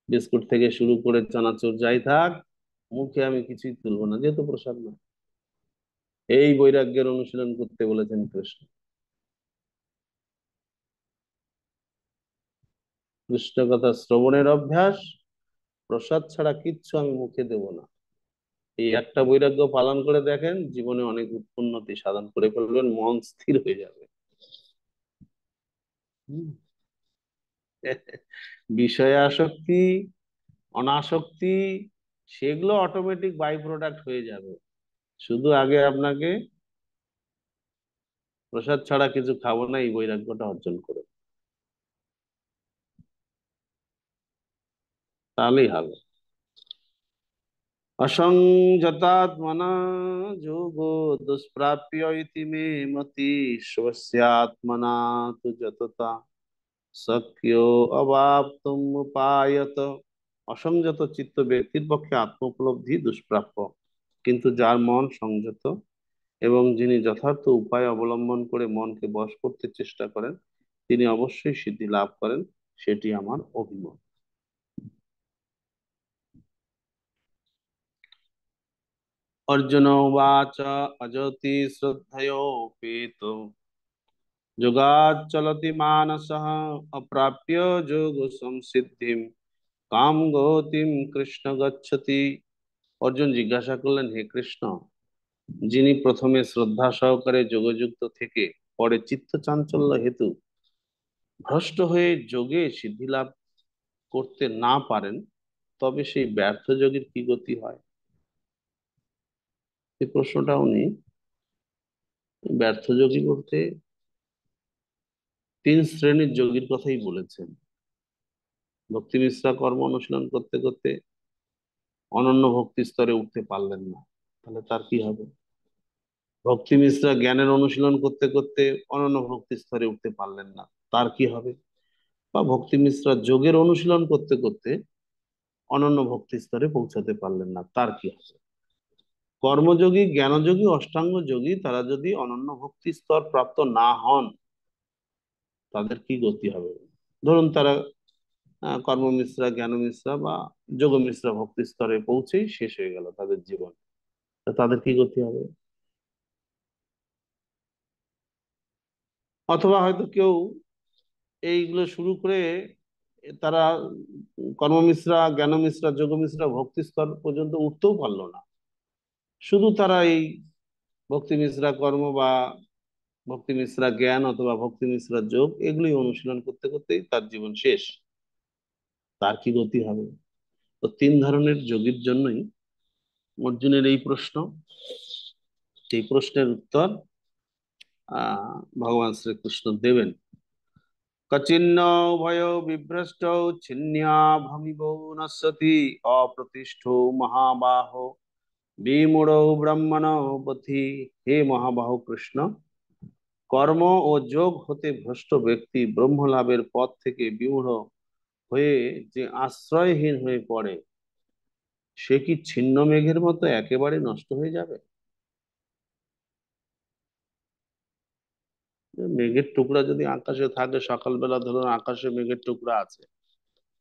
বিস্কুট থেকে শুরু করে চানাচুর যাই থাক, মুখে আমি কিছুই তুলবো না, যেহেতু প্রসাদ না। এই বৈরাগ্যের অনুশীলন করতে বলেছেন কৃষ্ণ। কৃষ্ণ কথা শ্রবণের অভ্যাস, প্রসাদ ছাড়া কিচ্ছু আমি মুখে দেব না। এই একটা বৈরাগ্য পালন করে দেখেন, জীবনে অনেক উন্নতি সাধন করে ফেলবেন, মন স্থির হয়ে যাবে। হুম। বিষয়ে আসক্তি, অনাসক্তি, সেগুলো অটোমেটিক বাই প্রোডাক্ট হয়ে যাবে। শুধু আগে আপনাকে প্রসাদ ছাড়া কিছু খাবো না, এই বৈরাগ্যটা অর্জন করে, তাহলেই হবে। असंजतात्मना যোগো দুষ্প্রাপ্য ইতি মে মতি, স্বস্যাত্মনা তু যততা সখ্য অবাপ্তুম উপায়ত। অসংযত চিত্ত ব্যক্তির পক্ষে আত্ম উপলব্ধি দুষ্প্রাপ্য, কিন্তু যার মন সংযত এবং যিনি যথার্থ উপায় অবলম্বন করে মনকে বশ করতে চেষ্টা করেন, তিনি অবশ্যই সিদ্ধি লাভ করেন, সেটি আমার অভিমত। अर्जुन उवाच अजति श्रद्धयोपेतो योगाच्चलति मानसः अप्राप्य যোগ সংসিদ্ধিম কাম গতিম কৃষ্ণ গচ্ছতি। অর্জুন জিজ্ঞাসা করলেন, হে কৃষ্ণ, যিনি প্রথমে শ্রদ্ধা সহকারে যোগযুক্ত থেকে পরে চিত্ত চাঞ্চল্য হেতু ভ্রষ্ট হয়ে যোগে সিদ্ধি লাভ করতে না পারেন, তবে সেই ব্যর্থ যোগীর কি গতি হয়? এই প্রশ্নটা উনি ব্যর্থ যোগী বলতে তিন শ্রেণীর যোগীর কথাই বলেছেন। ভক্তি মিশ্রা কর্ম অনুশীলন করতে করতে অনন্য ভক্তি স্তরে উঠতে পারলেন না, তাহলে তার কি হবে? ভক্তি মিশ্রা জ্ঞানের অনুশীলন করতে করতে অনন্য ভক্তি স্তরে উঠতে পারলেন না, তার কি হবে? বা ভক্তি মিশ্রা যোগের অনুশীলন করতে করতে অনন্য ভক্তি স্তরে পৌঁছাতে পারলেন না, তার কি হবে? কর্মযোগী, জ্ঞানযোগী, অষ্টাঙ্গ যোগী, তারা যদি অনন্য ভক্তি স্তর প্রাপ্ত না হন, তাদের কি গতি হবে? ধরুন তারা কর্ম মিশ্রা, জ্ঞান মিশ্রা বা যোগ মিশ্রা ভক্তি স্তরে পৌঁছেই শেষ হয়ে গেল তাদের জীবন, তা তাদের কি গতি হবে? অথবা হয়তো কেউ এইগুলো শুরু করে তারা কর্ম মিশ্রা, জ্ঞান মিশ্রা, যোগ মিশ্রা ভক্তি স্তর পর্যন্ত উঠতেও পারলো না, শুধু তারা এই ভক্তি মিশ্রা কর্ম বা ভক্তি মিশ্রা জ্ঞান অথবা ভক্তি মিশ্রা যোগ এগুলি অনুশীলন করতে করতেই তার জীবন শেষ, তার কি গতি হবে? তো তিন ধরনের যোগীর জন্যই অর্জুনের এই প্রশ্ন। এই প্রশ্নের উত্তর ভগবান শ্রীকৃষ্ণ দেবেন। কচিন্ন উভয় বিভ্রষ্ট ছিন্ন্যাভমিব নশ্যতি, অপ্রতিষ্ঠো মহাবাহ বিমূঢ় ব্রহ্মণ পথি। হে মহাবাহু কৃষ্ণ, কর্ম ও যোগ হতে ভ্রষ্ট ব্যক্তি ব্রহ্ম লাভের পথ থেকে বিমূঢ় হয়ে যে আশ্রয়হীন হয়ে পড়ে, সে কি ছিন্ন মেঘের মতো একেবারে নষ্ট হয়ে যাবে? মেঘের টুকরা যদি আকাশে থাকে, সকালবেলা ধরুন আকাশে মেঘের টুকরা আছে,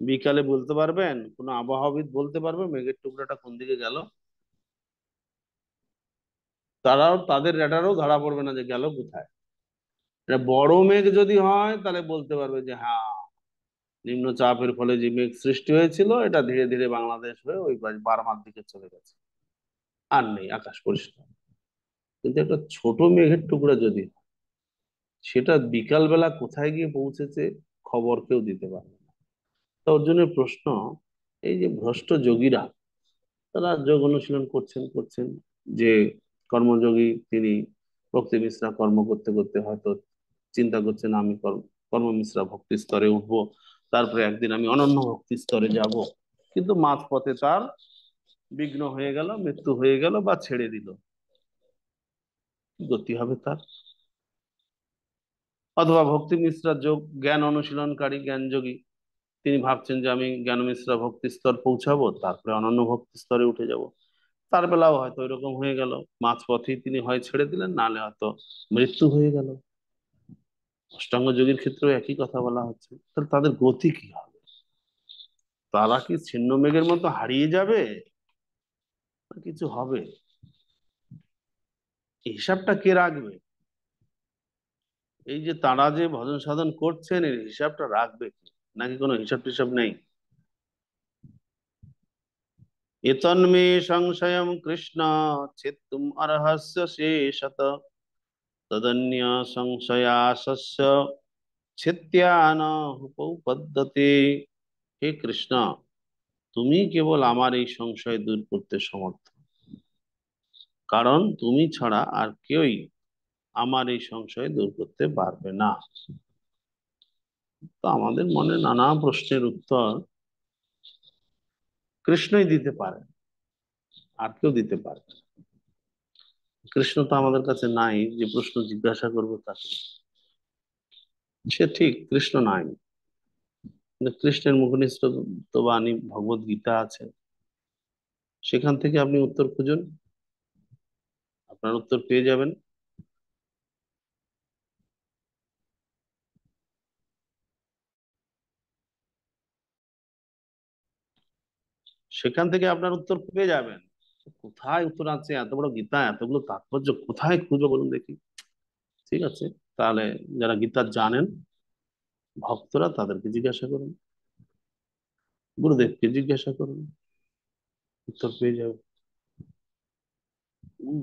বিকালে বলতে পারবেন, কোনো আবহাওয়াবিদ বলতে পারবে মেঘের টুকরাটা কোন দিকে গেল? তারাও, তাদের রেডারও ধরা পড়বে না যে গেল কোথায়। এটা বড় মেঘ যদি হয় তাহলে বলতে পারবে যে হ্যাঁ, নিম্নচাপের ফলে যে মেঘ সৃষ্টি হয়েছিল এটা ধীরে ধীরে বাংলাদেশ হয়ে ওই বার্মার দিকে চলে গেছে, আর নেই, আকাশ পরিষ্কার। কিন্তু একটা ছোট মেঘের টুকরা যদি হয়, সেটা বিকাল বেলা কোথায় গিয়ে পৌঁছেছে খবর কেউ দিতে পারবে না। তো অর্জুনের প্রশ্ন, এই যে ভ্রষ্ট যোগীরা, তারা যোগ অনুশীলন করছেন করছেন, যে কর্মযোগী তিনি ভক্তি মিশ্রা কর্ম করতে করতে হয়তো চিন্তা করছেন আমি কর্ম মিশ্রা ভক্তি স্তরে উঠবো, তারপরে একদিন আমি অনন্য ভক্তি স্তরে যাব, কিন্তু মাঝপথে তার বিঘ্ন হয়ে গেল, মৃত্যু হয়ে গেল বা ছেড়ে দিল, কি গতি হবে তার? অথবা ভক্তি মিশ্রা যোগ জ্ঞান অনুশীলনকারী জ্ঞান যোগী, তিনি ভাবছেন যে আমি জ্ঞান মিশ্রা ভক্তি স্তর পৌঁছাবো, তারপরে অনন্য ভক্তি স্তরে উঠে যাব, তার বেলাও হয়তো এরকম হয়ে গেল, মাঝপথেই তিনি হয় ছেড়ে দিলেন, নাহলে হয়তো মৃত্যু হয়ে গেল। অষ্টাঙ্গ যোগীর ক্ষেত্রেও একই কথা বলা হচ্ছে। তাহলে তাদের গতি কি হবে? তারা কি ছিন্ন মেঘের মতো হারিয়ে যাবে, না কিছু হবে? এই হিসাবটা কে রাখবে? এই যে তারা যে ভজন সাধন করছেন, এর হিসাবটা রাখবে কে? নাকি কোনো হিসাব টিসাব নেই? এতন্মে সংশয়ম কৃষ্ণ ছেত্তুম অর্হস্য শেষত তদন্য সংশয়াসস্য ছেত্যান উপপদ্যতে। হে কৃষ্ণ, তুমি কেবল আমার এই সংশয় দূর করতে সমর্থ, কারণ তুমি ছাড়া আর কেউই আমার এই সংশয় দূর করতে পারবে না। তো আমাদের মনে নানা প্রশ্নের উত্তর কৃষ্ণই দিতে পারে, আর কেউ দিতে পারবে না। কৃষ্ণ তো আমাদের কাছে নাই যে প্রশ্ন জিজ্ঞাসা করবো তাকে। সে ঠিক কৃষ্ণ নাই, কিন্তু কৃষ্ণের মুখনিসৃত বাণী ভগবত গীতা আছে, সেখান থেকে আপনি উত্তর খুঁজুন, আপনার উত্তর পেয়ে যাবেন। সেখান থেকে আপনার উত্তর পেয়ে যাবেন। কোথায় উত্তর আছে? এত বড় গীতা, এতগুলো তাৎপর্য কোথায় খুঁজবো বলুন দেখি? ঠিক আছে, তাহলে যারা গীতা জানেন ভক্তরা তাদেরকে জিজ্ঞাসা করুন, গুরুদেবকে জিজ্ঞাসা করুন, উত্তর পেয়ে যাবে। উম,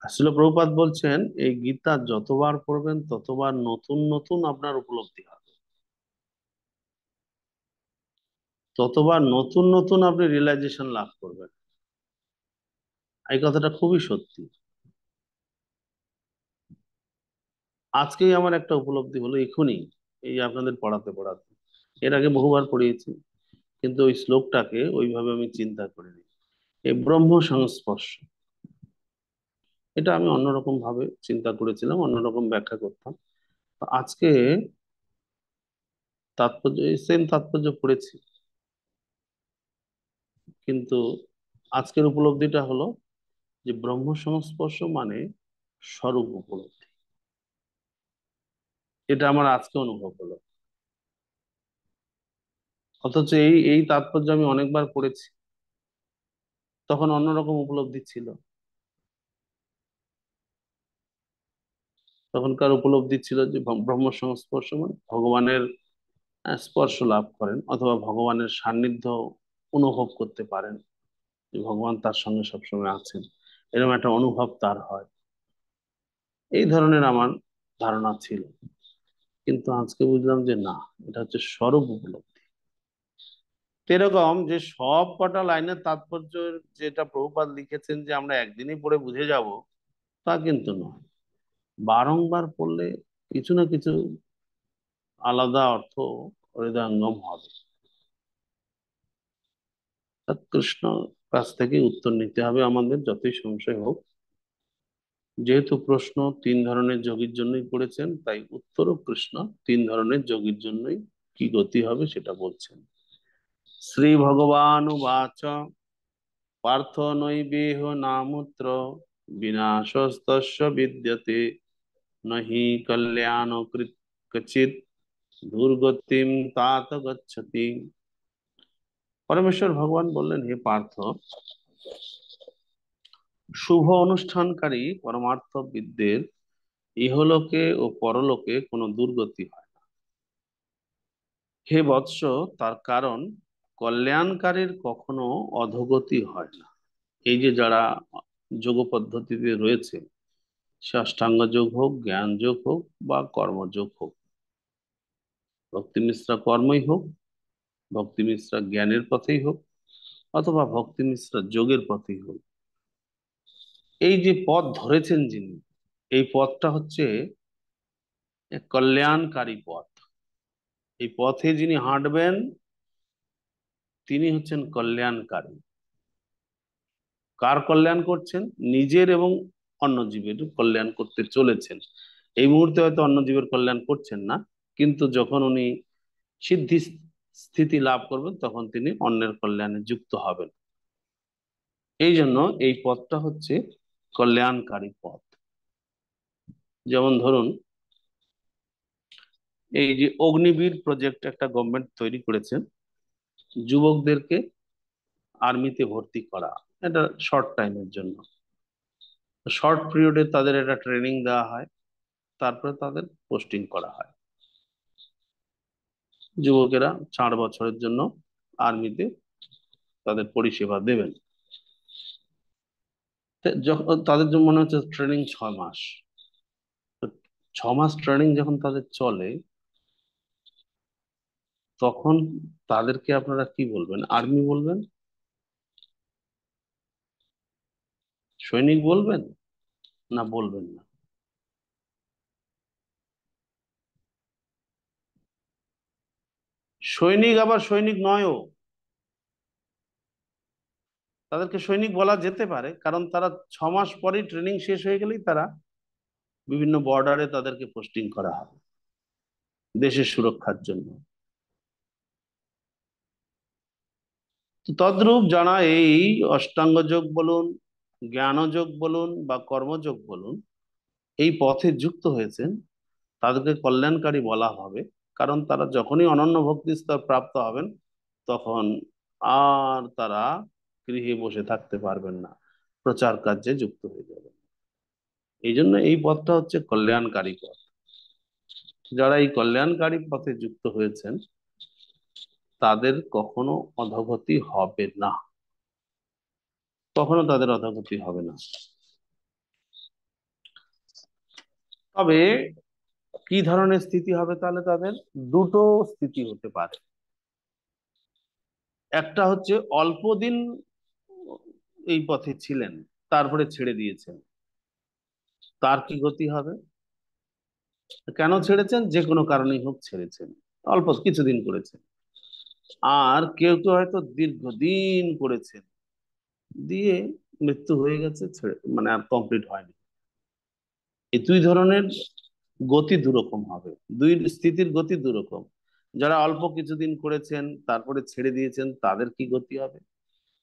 আসলে প্রভুপাদ বলছেন এই গীতা যতবার পড়বেন ততবার নতুন নতুন আপনার উপলব্ধি হবে, ততবার নতুন নতুন আপনি রিয়েলাইজেশন লাভ করবেন। এই কথাটা খুবই সত্যি। আজকেই আমার একটা উপলব্ধি হলো এখনই, এই আপনাদের পড়াতে পড়াতে। এর আগে বহুবার পড়িয়েছি, কিন্তু ওই শ্লোকটাকে ওইভাবে আমি চিন্তা করিনি। এই ব্রহ্ম সংস্পর্শ, এটা আমি অন্যরকম ভাবে চিন্তা করেছিলাম, অন্যরকম ব্যাখ্যা করতাম। তো আজকে তাৎপর্য, সেম তাৎপর্য পড়েছি, কিন্তু আজকের উপলব্ধিটা হলো যে ব্রহ্ম সংস্পর্শ মানে স্বরূপ উপলব্ধি। এটা আমার আজকে অনুভব হলো। অথচ এই এই তাৎপর্য আমি অনেকবার পড়েছি, তখন অন্যরকম উপলব্ধি ছিল। তখনকার উপলব্ধি ছিল যে ব্রহ্ম সংস্পর্শ মানে ভগবানের স্পর্শ লাভ করেন, অথবা ভগবানের সান্নিধ্য অনুভব করতে পারেন, যে ভগবান তার সঙ্গে সবসময় আছেন, এরকম একটা অনুভব তার হয়। এই ধরনের আমার ধারণা ছিল, কিন্তু আজকে বুঝলাম যে না, এটা হচ্ছে স্বরূপ উপলব্ধি। এরকম যে সব কটা লাইনের তাৎপর্য যেটা প্রভুপাদ লিখেছেন যে আমরা একদিনই পড়ে বুঝে যাব, তা কিন্তু নয়। বারংবার পড়লে কিছু না কিছু আলাদা অর্থ হৃদয়ঙ্গম হবে। তা কৃষ্ণ কাছ থেকে উত্তর নিতে হবে আমাদের, যতই সংশয় হোক। যেহেতু প্রশ্ন তিন ধরনের যোগীর জন্যই করেছেন, তাই উত্তরও কৃষ্ণ তিন ধরনের যোগীর জন্যই কি গতি হবে সেটা বলছেন। শ্রী ভগবান উবাচ পার্থ নৈবেহ নামুত্র বিনাশস্তস্য বিদ্যতে নহি কল্যাণ কচিৎ দুর্গতিম তাত গচ্ছতি। পরমেশ্বর ভগবান বললেন, হে পার্থ, শুভ অনুষ্ঠানকারী পরমার্থবিদদের ইহলোকে ও পরলোকে কোনো দুর্গতি হয় না। হে বৎস, তার কারণ কল্যাণকারীর কখনো অধোগতি হয় না। এই যে যারা যোগ পদ্ধতিতে রয়েছে, সে অষ্টাঙ্গ যোগ হোক, জ্ঞান যোগ হোক, বা কর্মযোগ হোক, ভক্তি মিশ্রা কর্মই হোক, ভক্তি মিশ্রা জ্ঞানের পথেই হোক, অথবা ভক্তি মিশ্রা যোগের পথেই হোক, এই যে পথ ধরেছেন যিনি, এই পথটা হচ্ছে এক কল্যাণকারী পথ। এই পথে যিনি হাঁটবেন তিনি হচ্ছেন কল্যাণকারী। কার কল্যাণ করছেন? নিজের এবং অন্য জীবের কল্যাণ করতে চলেছেন। এই মুহূর্তে হয়তো অন্য জীবের কল্যাণ করছেন না, কিন্তু যখন উনি সিদ্ধি স্থিতি লাভ করবেন তখন তিনি অন্যের কল্যাণে যুক্ত হবেন। এই জন্য এই পথটা হচ্ছে কল্যাণকারী পথ। যেমন ধরুন, এই যে অগ্নিবীর প্রজেক্ট একটা গভর্নমেন্ট তৈরি করেছেন, যুবকদেরকে আর্মিতে ভর্তি করা, এটা শর্ট টাইমের জন্য, শর্ট পিরিয়ডে তাদের একটা ট্রেনিং দেওয়া হয়, তারপরে তাদের পোস্টিং করা হয়। যুবকেরা 4 বছরের জন্য আর্মিতে তাদের পরিষেবা দেবেন। যখন তাদের জন্য মনে হচ্ছে ট্রেনিং 6 মাস, তো 6 মাস ট্রেনিং যখন তাদের চলে, তখন তাদেরকে আপনারা কি বলবেন? আর্মি বলবেন, সৈনিক বলবেন, না বলবেন না? সৈনিক আবার সৈনিক নয়ও, তাদেরকে সৈনিক বলা যেতে পারে, কারণ তারা 6 মাস পরেই ট্রেনিং শেষ হয়ে গেলেই তারা বিভিন্ন বর্ডারে তাদেরকে পোস্টিং করা হয় দেশের সুরক্ষার জন্য। তো তদ্রূপ যারা এই অষ্টাঙ্গ যোগ বলুন, জ্ঞানযোগ বলুন বা কর্মযোগ বলুন, এই পথে যুক্ত হয়েছেন, তাদেরকে কল্যাণকারী বলা হবে। কারণ তারা যখনই অনন্য ভক্তি স্তর প্রাপ্ত হবেন, তখন আর তারা গৃহে বসে থাকতে পারবেন না, প্রচার কার্যে যুক্ত হয়ে যাবেন। এই জন্য এই পথটা হচ্ছে কল্যাণকারী পথ। যারা এই কল্যাণকারী পথে যুক্ত হয়েছেন, তাদের কখনো অধোগতি হবে না, কখনো তাদের অধোগতি হবে না। তবে কি ধরনের স্থিতি হবে তাহলে? তাদের দুটো স্থিতি হতে পারে। একটা হচ্ছে অল্প দিন এই পথে ছিলেন, তারপরে ছেড়ে দিয়েছেন, তার কি গতি হবে? কেন ছেড়েছেন? যে কোনো কারণেই হোক ছেড়েছেন, অল্প কিছুদিন করেছেন। আর কেউ কেউ হয়তো দীর্ঘদিন করেছেন, দিয়ে মৃত্যু হয়ে গেছে, ছেড়ে মানে আর কমপ্লিট হয়নি। এই দুই ধরনের গতি দুরকম হবে, দুই স্থিতির গতি দুরকম। যারা অল্প কিছুদিন করেছেন তারপরে ছেড়ে দিয়েছেন, তাদের কি গতি হবে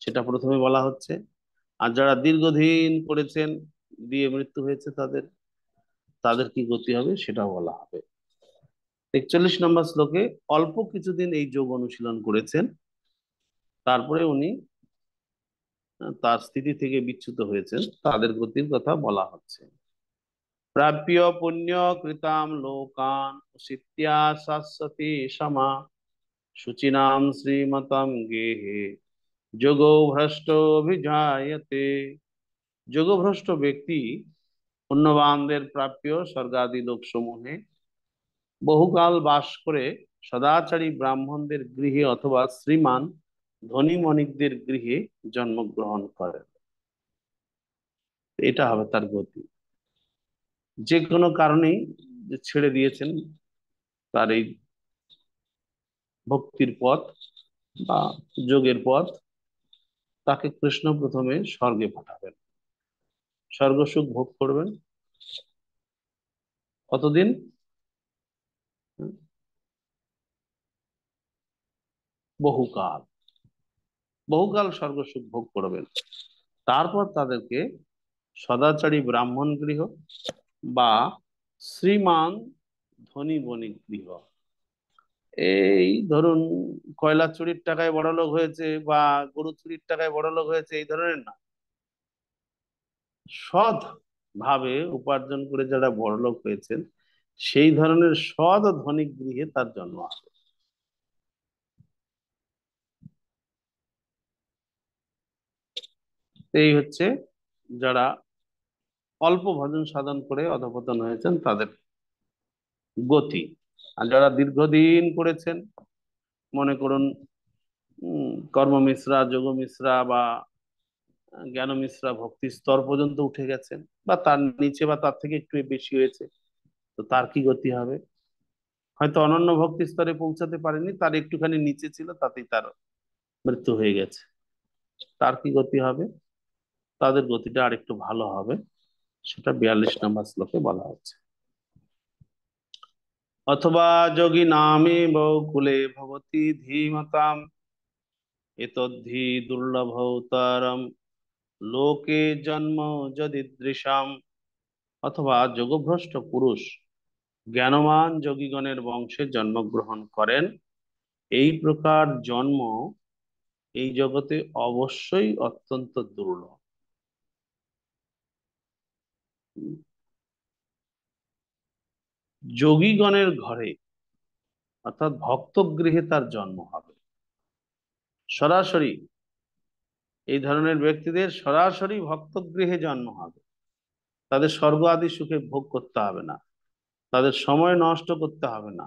সেটা প্রথমে বলা হচ্ছে। আর যারা দীর্ঘদিন করেছেন, দিয়ে মৃত্যু হয়েছে, তাদের তাদের কি গতি হবে সেটাও বলা হবে। 41 নম্বর শ্লোকে অল্প কিছুদিন এই যোগ অনুশীলন করেছেন, তারপরে উনি তার স্থিতি থেকে বিচ্যুত হয়েছেন, তাদের গতির কথা বলা হচ্ছে। প্রাপ্য পুণ্য কৃতাম লোকান উষিত্যা শাশ্বতী সমা শুচিনাম শ্রীমতম গেহে যোগো ভ্রষ্টভিজায়তে। যোগভ্রষ্ট ব্যক্তি পুণ্যবানদের প্রাপ্য স্বর্গাদি লোক সমূহে বহুকাল বাস করে সদাচারী ব্রাহ্মণদের গৃহে অথবা শ্রীমান ধনী মণিকদের গৃহে জন্মগ্রহণ করেন। এটা হবে তার গতি। যে কোনো কারণেই যে ছেড়ে দিয়েছেন তার এই ভক্তির পথ বা যোগের পথ, তাকে কৃষ্ণ প্রথমে স্বর্গে পাঠাবেন, স্বর্গ সুখ ভোগ করবেন। কতদিন? বহুকাল, বহুকাল স্বর্গ সুখ ভোগ করবেন। তারপর তাদেরকে সদাচারী ব্রাহ্মণ গৃহ বা শ্রীমান ধনী বণিক গৃহ, এই ধরুন কয়লা চুরির টাকায় বড়লোক হয়েছে বা গরু চুরির টাকায় বড়লোক হয়েছে, এই ধরনের না, সৎ ভাবে উপার্জন করে যারা বড়লোক হয়েছেন, সেই ধরনের সৎ ধনিক গৃহে তার জন্ম হবে। এই হচ্ছে যারা অল্প ভজন সাধন করে অধঃপতন হয়েছেন, তাদের গতি। আর যারা দীর্ঘদিন করেছেন, মনে করুন কর্ম মিশ্রা, যোগ মিশ্রা বা জ্ঞান মিশ্রা ভক্তি স্তর পর্যন্ত উঠে গেছেন, বা তার নিচে বা তার থেকে একটু বেশি হয়েছে, তো তার কি গতি হবে? হয়তো অনন্য ভক্তি স্তরে পৌঁছাতে পারেনি, তার একটুখানি নিচে ছিল, তাতেই তার মৃত্যু হয়ে গেছে, তার কি গতি হবে? তাদের গতিটা আরেকটু ভালো হবে, সেটা 42 নম্বর শ্লোকে বলা হচ্ছে। অথবা যোগী নামে বকুলে ভবতি ধীমতাম এতদ্ধি দুর্লভতরম লোকে জন্ম যদিদৃশাম, অথবা যোগভ্রষ্ট পুরুষ জ্ঞানমান যোগীগণের বংশে জন্মগ্রহণ করেন, এই প্রকার জন্ম এই জগতে অবশ্যই অত্যন্ত দুর্লভ। যোগীগণের ঘরে অর্থাৎ ভক্ত গৃহে তার জন্ম হবে। সরাসরি এই ধরনের ব্যক্তিদের সরাসরি ভক্ত গৃহে জন্ম হবে। তাদের স্বর্গ আদি সুখে ভোগ করতে হবে না, তাদের সময় নষ্ট করতে হবে না,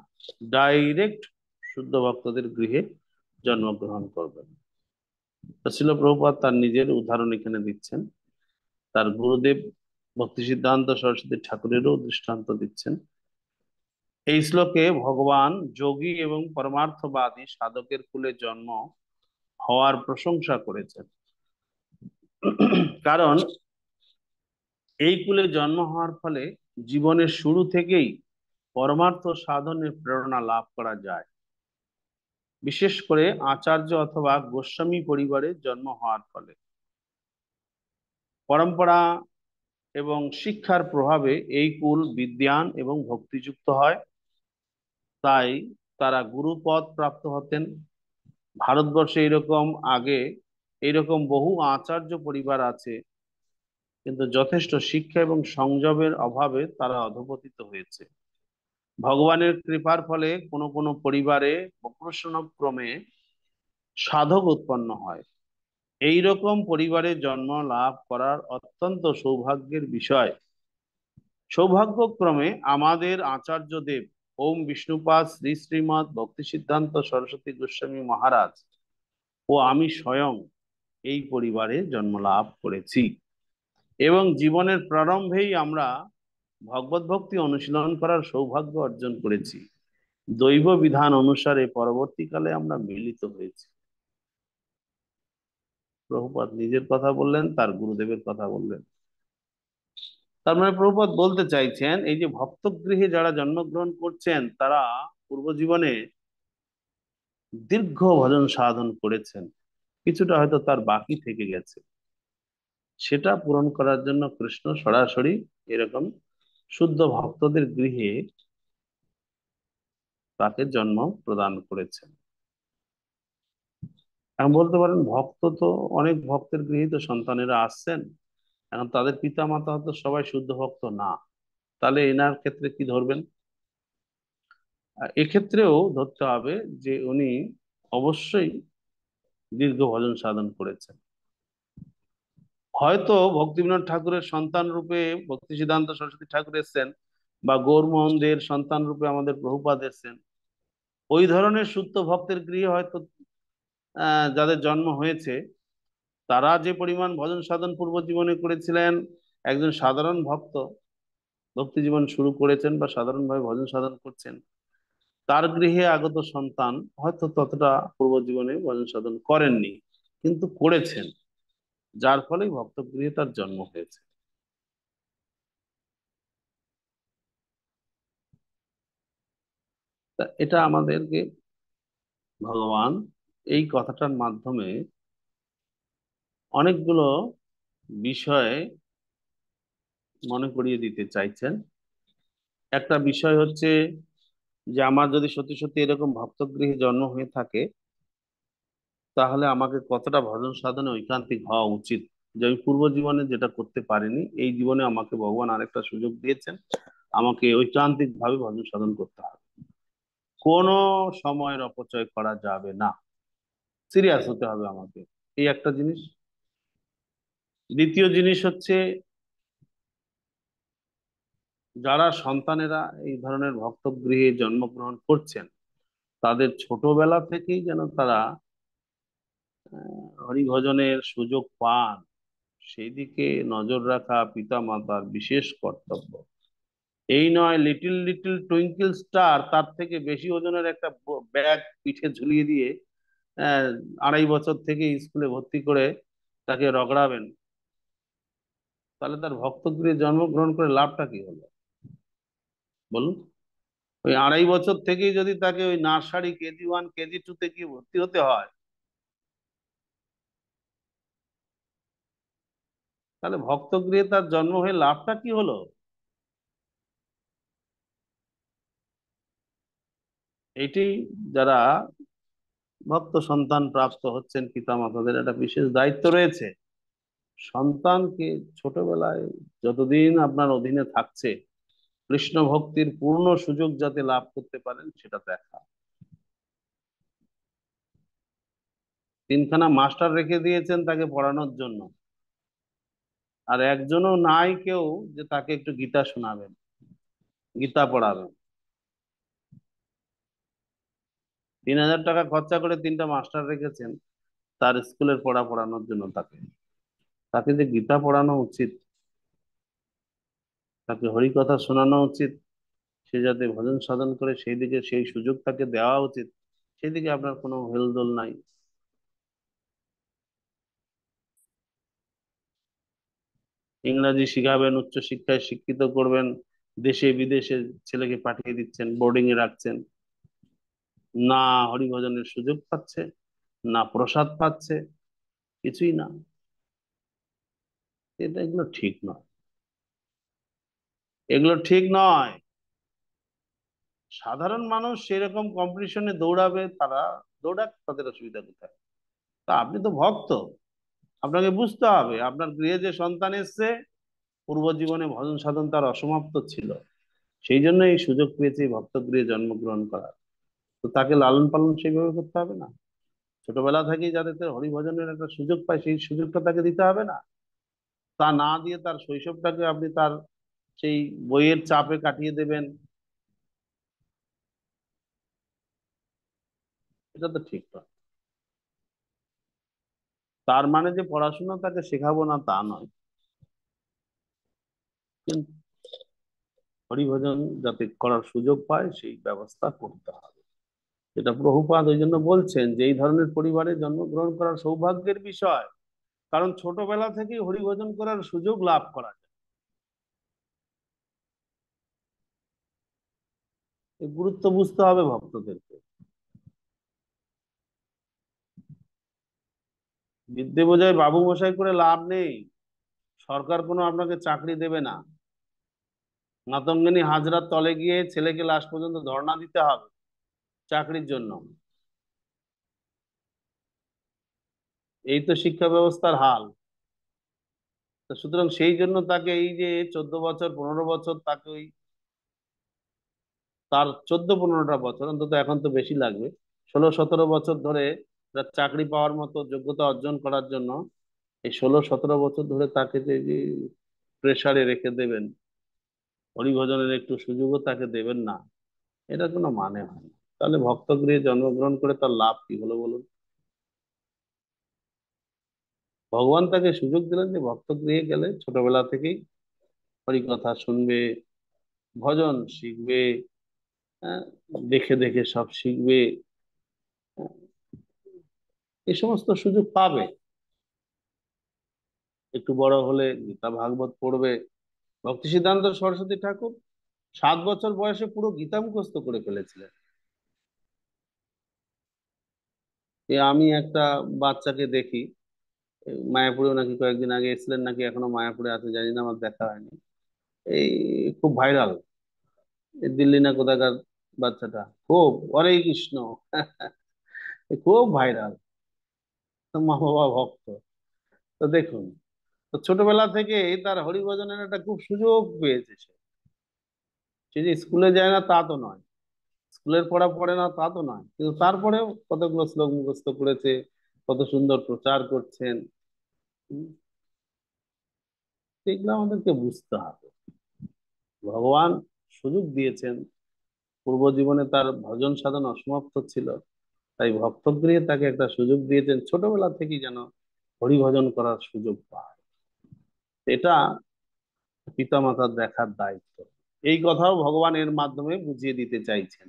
ডাইরেক্ট শুদ্ধ ভক্তদের গৃহে জন্মগ্রহণ করবেন। শ্রীল প্রভুপাদ তার নিজের উদাহরণ এখানে দিচ্ছেন, তার গুরুদেব ভক্তি সিদ্ধান্ত সরস্বতী ঠাকুরেরও দৃষ্টান্ত দিচ্ছেন। এই শ্লোকে ভগবান যোগী এবং পরমার্থবাদী সাধকের কুলে জন্ম হওয়ার প্রশংসা করেছেন। কারণ এই কুলে জন্ম হওয়ার ফলে জীবনের শুরু থেকেই পরমার্থ সাধনের প্রেরণা লাভ করা যায়। বিশেষ করে আচার্য অথবা গোস্বামী পরিবারে জন্ম হওয়ার ফলে পরম্পরা এবং শিক্ষার প্রভাবে এই কুল বিদ্বান এবং ভক্তিযুক্ত হয়, তাই তারা গুরুপদ প্রাপ্ত হতেন। ভারতবর্ষে এইরকম বহু আচার্য পরিবার আছে, কিন্তু যথেষ্ট শিক্ষা এবং সংযমের অভাবে তারা অধঃপতিত হয়েছে। ভগবানের কৃপার ফলে কোনো কোনো পরিবারে বংশানুক্রমে সাধক উৎপন্ন হয়। এই রকম পরিবারে জন্ম লাভ করার অত্যন্ত সৌভাগ্যের বিষয়। সৌভাগ্যক্রমে আমাদের আচার্যদেব ওম বিষ্ণুপাদ শ্রী শ্রীমৎ ভক্তি সিদ্ধান্ত সরস্বতী গোস্বামী মহারাজ ও আমি স্বয়ং এই পরিবারে জন্ম লাভ করেছি, এবং জীবনের প্রারম্ভেই আমরা ভগবত ভক্তি অনুশীলন করার সৌভাগ্য অর্জন করেছি। দৈব বিধান অনুসারে পরবর্তীকালে আমরা মিলিত হয়েছি। প্রভুপাদ নিজের কথা বললেন, তার গুরুদেবের কথা বললেন। তার মানে প্রভুপাদ বলতে চাইছেন, এই যে ভক্ত গৃহে যারা জন্মগ্রহণ করছেন তারা পূর্ব জীবনে দীর্ঘ ভজন সাধন করেছেন, কিছুটা হয়তো তার বাকি থেকে গেছে, সেটা পূরণ করার জন্য কৃষ্ণ সরাসরি এরকম শুদ্ধ ভক্তদের গৃহে তাকে জন্ম প্রদান করেছেন। এখন বলতে পারেন, ভক্ত তো অনেক ভক্তের গৃহে তো সন্তানেরা আসছেন, এখন তাদের পিতা মাতা হয়তো সবাই শুদ্ধ ভক্ত না, তাহলে এনার ক্ষেত্রে কি ধরবেন? এক্ষেত্রেও ধরতে হবে যে উনি অবশ্যই দীর্ঘ ভজন সাধন করেছেন। হয়তো ভক্তিবিনোদ ঠাকুরের সন্তান রূপে ভক্তি সিদ্ধান্ত সরস্বতী ঠাকুর এসেছেন, বা গৌরমোহন দের সন্তান রূপে আমাদের প্রভুপাদ এসেছেন। ওই ধরনের শুদ্ধ ভক্তের গৃহে হয়তো যাদের জন্ম হয়েছে, তারা যে পরিমাণ ভজন সাধন পূর্ব জীবনে করেছিলেন, একজন সাধারণ ভক্ত ভক্তি জীবন শুরু করেছেন বা সাধারণভাবে ভজন সাধন করছেন, তার গৃহে আগত সন্তান হয়তো ততটা পূর্ব জীবনে ভজন সাধন করেননি, কিন্তু করেছেন, যার ফলে ভক্ত গৃহে তার জন্ম হয়েছে। তা এটা আমাদেরকে ভগবান এই কথাটার মাধ্যমে অনেকগুলো বিষয় মনে করিয়ে দিতে চাইছেন। একটা বিষয় হচ্ছে যে আমার যদি সত্যি সত্যি এরকম ভক্তগৃহে জন্ম হয়ে থাকে, তাহলে আমাকে কতটা ভজন সাধনে ঐকান্তিক হওয়া উচিত, যে আমি পূর্ব জীবনে যেটা করতে পারিনি, এই জীবনে আমাকে ভগবান আরেকটা সুযোগ দিয়েছেন, আমাকে ঐকান্তিক ভাবে ভজন সাধন করতে হবে, কোনো সময়ের অপচয় করা যাবে না, সিরিয়াস হতে হবে আমাকে, এই একটা জিনিস। দ্বিতীয় জিনিস হচ্ছে, যারা সন্তানেরা এই ধরনের ভক্তগৃহে জন্মগ্রহণ করছেন, তাদের ছোটবেলা থেকেই যেন তারা হরিভজনের সুযোগ পান, সেই দিকে নজর রাখা পিতা মাতার বিশেষ কর্তব্য। এই নয় লিটিল লিটিল টুইঙ্কেল স্টার, তার থেকে বেশি ওজনের একটা ব্যাগ পিঠে ঝুলিয়ে দিয়ে 2.5 বছর থেকে স্কুলে ভর্তি করে তাকে রগড়াবেন, তাহলে তার ভক্তগৃহে জন্মগ্রহণ করে লাভটা কি হলো বলুন? ওই 2.5 বছর থেকেই যদি তাকে ওই নার্সারি KG1 KG2 গিয়ে ভর্তি হতে হয়, তাহলে ভক্ত গৃহে তার জন্ম হয়ে লাভটা কি হলো? এটি যারা ভক্ত সন্তান প্রাপ্ত হচ্ছেন, পিতা মাতাদের একটা বিশেষ দায়িত্ব রয়েছে। সন্তানকে ছোটবেলায় যতদিন আপনার অধীনে থাকছে, কৃষ্ণ ভক্তির পূর্ণ সুযোগ যাতে লাভ করতে পারেন সেটা দেখা। তিনখানা মাস্টার রেখে দিয়েছেন তাকে পড়ানোর জন্য, আর একজনও নাই কেউ যে তাকে একটু গীতা শোনাবেন, গীতা পড়াবেন। 3,000 টাকা খরচা করে 3টা মাস্টার রেখেছেন তার স্কুলের পড়া পড়ানোর জন্য। তাকে তাকে যে গীতা পড়ানো উচিত, তাকে হরিকথা শোনানো উচিত, সে যাতে ভজন সাধন করে সেই দিকে সেই সুযোগ তাকে দেওয়া উচিত, সেই দিকে আপনার কোনো হেলদোল নাই। ইংরাজি শিখাবেন, উচ্চ শিক্ষায় শিক্ষিত করবেন, দেশে বিদেশে ছেলেকে পাঠিয়ে দিচ্ছেন, বোর্ডিং এ রাখছেন, না হরিভজনের সুযোগ পাচ্ছে, না প্রসাদ পাচ্ছে, কিছুই না। এগুলো ঠিক নয়, এগুলো ঠিক নয়। সাধারণ মানুষ সেরকম কম্পিটিশনে দৌড়াবে, তারা দৌড়াক, তাদের অসুবিধা কোথায়? তা আপনি তো ভক্ত, আপনাকে বুঝতে হবে আপনার গৃহে যে সন্তান এসছে, পূর্ব জীবনে ভজন সাধন তার অসমাপ্ত ছিল, সেই জন্য এই সুযোগ পেয়েছে এই ভক্ত গৃহে জন্মগ্রহণ করার। তো তাকে লালন পালন সেইভাবে করতে হবে না? ছোটবেলা থেকেই যাতে তার হরিভজনের একটা সুযোগ পায়, সেই সুযোগটা তাকে দিতে হবে না? তা না দিয়ে তার শৈশবটাকে আপনি তার সেই বইয়ের চাপে কাটিয়ে দেবেন, এটা তো ঠিক নয়। তার মানে যে পড়াশোনা তাকে শেখাবো না তা নয়, কিন্তু হরিভজন যাতে করার সুযোগ পায় সেই ব্যবস্থা করতে হবে। এটা প্রভুপাদ ওই জন্য বলছেন যে এই ধরনের পরিবারে জন্মগ্রহণ করার সৌভাগ্যের বিষয়, কারণ ছোটবেলা থেকেই হরিভজন করার সুযোগ লাভ করা যায়। এই গুরুত্ব বুঝতে হবে ভক্তদেরকে। বিদ্যে বোঝায় বাবু মশাই করে লাভ নেই, সরকার কোনো আপনাকে চাকরি দেবে না। মাতঙ্গিনী হাজরার তলে গিয়ে ছেলেকে লাস্ট পর্যন্ত ধর্ণা দিতে হবে চাকরির জন্য। এই তো শিক্ষা ব্যবস্থার হাল। তো সুতরাং সেই জন্য তাকে এই যে 14 বছর 15 বছর তাকে ওই তার 14-15টা বছর অন্তত, এখন তো বেশি লাগবে, 16-17 বছর ধরে তার চাকরি পাওয়ার মতো যোগ্যতা অর্জন করার জন্য এই 16-17 বছর ধরে তাকে যে প্রেসারে রেখে দেবেন, হরিভজনের একটু সুযোগও তাকে দেবেন না, এটা কোনো মানে হয় না। তাহলে ভক্তগৃহে জন্মগ্রহণ করে তার লাভ কি হলো বলুন? ভগবান তাকে সুযোগ দিলেন যে ভক্তগৃহে গেলে ছোটবেলা থেকেই হরিকথা শুনবে, ভজন শিখবে, হ্যাঁ, দেখে দেখে সব শিখবে, এই সমস্ত সুযোগ পাবে। একটু বড় হলে গীতা ভাগবত পড়বে। ভক্তি সিদ্ধান্ত সরস্বতী ঠাকুর 7 বছর বয়সে পুরো গীতা মুখস্থ করে ফেলেছিলেন। আমি একটা বাচ্চাকে দেখি, মায়াপুরেও নাকি কয়েকদিন আগে এসেছিলেন, নাকি এখনো মায়াপুরে আছে জানি না, আমার দেখা হয়নি। এই খুব ভাইরাল, দিল্লি না কোথাকার বাচ্চাটা, খুব হরে কৃষ্ণ খুব ভাইরাল, মা বাবা ভক্ত। তো দেখুন, তো ছোটবেলা থেকে তার হরিভজনের একটা খুব সুযোগ পেয়েছে সে। সে যে স্কুলে যায় না তা তো নয়, স্কুলের পড়া পড়ে না তা তো নয়, কিন্তু তারপরেও কতগুলো শ্লোক মুখস্থ করেছে, কত সুন্দর প্রচার করছেন। উম, এগুলো আমাদেরকে বুঝতে হবে। ভগবান সুযোগ দিয়েছেন, পূর্ব জীবনে তার ভজন সাধন অসমাপ্ত ছিল, তাই ভক্তগৃহে তাকে একটা সুযোগ দিয়েছেন ছোটবেলা থেকেই যেন হরিভজন করার সুযোগ পায়। এটা পিতামাতার দেখার দায়িত্ব। এই কথাও ভগবান এর মাধ্যমে বুঝিয়ে দিতে চাইছেন।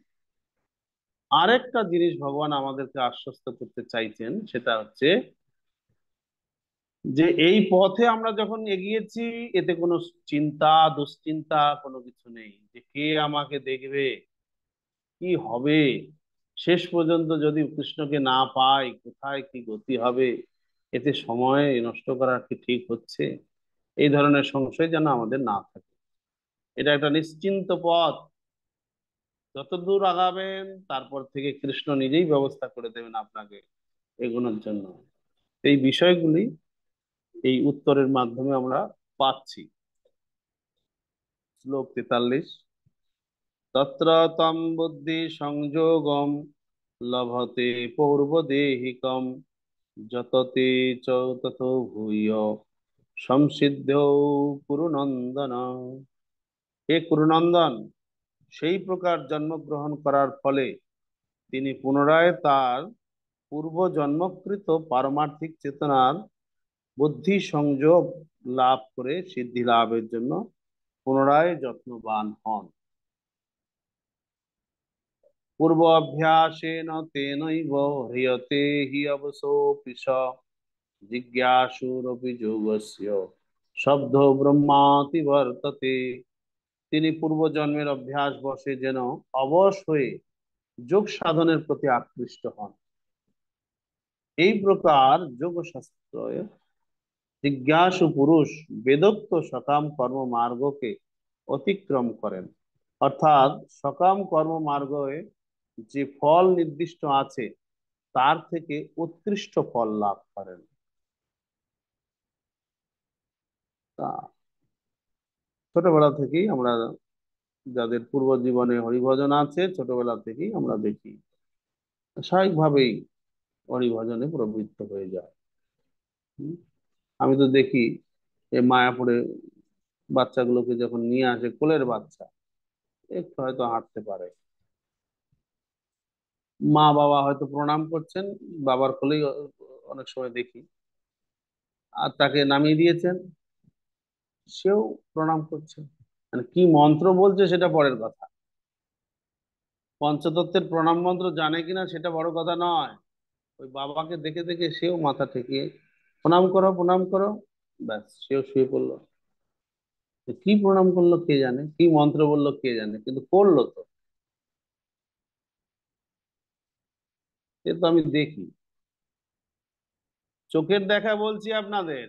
আরেকটা জিনিস ভগবান আমাদেরকে আশ্বস্ত করতে চাইছেন, সেটা হচ্ছে যে এই পথে আমরা যখন এগিয়েছি, এতে কোনো চিন্তা দুশ্চিন্তা কোনো কিছু নেই যে কে আমাকে দেখবে, কি হবে, শেষ পর্যন্ত যদি কৃষ্ণকে না পাই কোথায় কি গতি হবে, এতে সময় নষ্ট করা কি ঠিক হচ্ছে? এই ধরনের সংশয় যেন আমাদের না থাকে। এটা একটা নিশ্চিন্ত পথ। যত দূর আগাবেন তারপর থেকে কৃষ্ণ নিজেই ব্যবস্থা করে দেবেন আপনাকে এগোনোর জন্য। এই বিষয়গুলি এই উত্তরের মাধ্যমে আমরা পাচ্ছি। শ্লোক 43। তত্র তম বুদ্ধি সংযোগম লভতে পূর্বদেহিকম যততে চ ততো ভূয় সংসিদ্ধৌ কুরুনন্দন। হে কুরুনন্দন, সেই প্রকার জন্মগ্রহণ করার ফলে তিনি পুনরায় তার পূর্ব জন্মকৃত পারমার্থিক চেতনার বুদ্ধি সংযোগ লাভ করে সিদ্ধি লাভের জন্য পুনরায় যত্নবান হন। পূর্ব অভ্যাসেন তেনৈব হ্রিয়তে হি অবসোऽপি স জিজ্ঞাসুরপি যোগস্য শব্দ ব্রহ্মাতি বর্ততে। তিনি পূর্ব জন্মের অভ্যাস বশে যেন অবশ হয়ে যোগ সাধনের প্রতি আকৃষ্ট হন। এই প্রকার যোগ শাস্ত্র জিজ্ঞাসু পুরুষ বেদোক্ত সকাম কর্ম মার্গকে অতিক্রম করেন। অর্থাৎ সকাম কর্ম মার্গে যে ফল নির্দিষ্ট আছে তার থেকে উৎকৃষ্ট ফল লাভ করেন। তা ছোটবেলা থেকেই আমরা যাদের পূর্ব জীবনে হরিভজন আছে ছোটবেলা থেকেই আমরা দেখি স্বাভাবিকভাবেই হরিভজনে প্রবৃত্ত হয়ে যায়। হুম। আমি তো দেখি এই মায়াপুরে বাচ্চাগুলোকে যখন নিয়ে আসে, কোলের বাচ্চা একটু হয়তো হাঁটতে পারে, মা বাবা হয়তো প্রণাম করছেন, বাবার কোলেই অনেক সময় দেখি, আর তাকে নামিয়ে দিয়েছেন, সেও প্রণাম করছে। মানে কি মন্ত্র বলছে সেটা পরের কথা, পঞ্চতত্ত্বের প্রণাম মন্ত্র জানে কিনা সেটা বড় কথা নয়। ওই বাবাকে দেখে দেখে সেও মাথা ঠেকিয়ে প্রণাম করো প্রণাম করো, ব্যাস সেও শুয়ে পড়লো। তো কি প্রণাম করলো কে জানে, কি মন্ত্র বললো কে জানে, কিন্তু করলো তো। এ তো আমি দেখি, চোখের দেখা বলছি আপনাদের,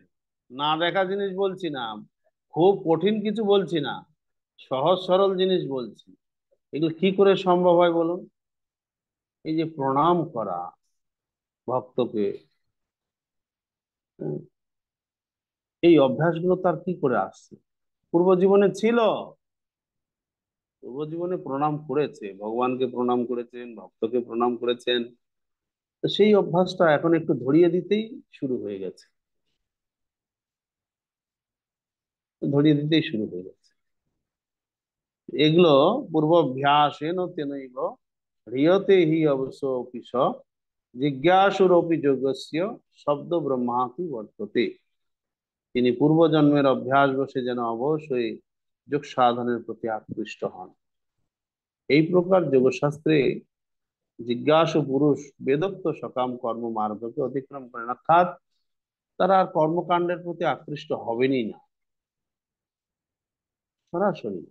না দেখা জিনিস বলছি না, খুব কঠিন কিছু বলছি না, সহজ সরল জিনিস বলছি। এগুলো কি করে সম্ভব হয় বলুন? এই যে প্রণাম করা ভক্তকে, হুম, এই অভ্যাসগুলো তার কি করে আসছে? পূর্ব জীবনে ছিল, পূর্ব জীবনে প্রণাম করেছে, ভগবানকে প্রণাম করেছেন, ভক্তকে প্রণাম করেছেন। তো সেই অভ্যাসটা এখন একটু ধরিয়ে দিতেই শুরু হয়ে গেছে, ধরিয়ে দিতেই শুরু হয়ে গেছে। এগুলো পূর্বাভ্যাসেন তেনৈব হ্রিয়তে হি অবশ্য অপিস জিজ্ঞাসুরপি যোগস্য শব্দ ব্রহ্মাতি বর্ততে। তিনি পূর্বজন্মের অভ্যাস বসে যেন অবশ্যই যোগ সাধনের প্রতি আকৃষ্ট হন। এই প্রকার যোগশাস্ত্রে জিজ্ঞাসু পুরুষ বেদোক্ত সকাম কর্ম মার্গকে অতিক্রম করেন, অর্থাৎ তারা আর কর্মকাণ্ডের প্রতি আকৃষ্ট হবেনই না সরাসরি।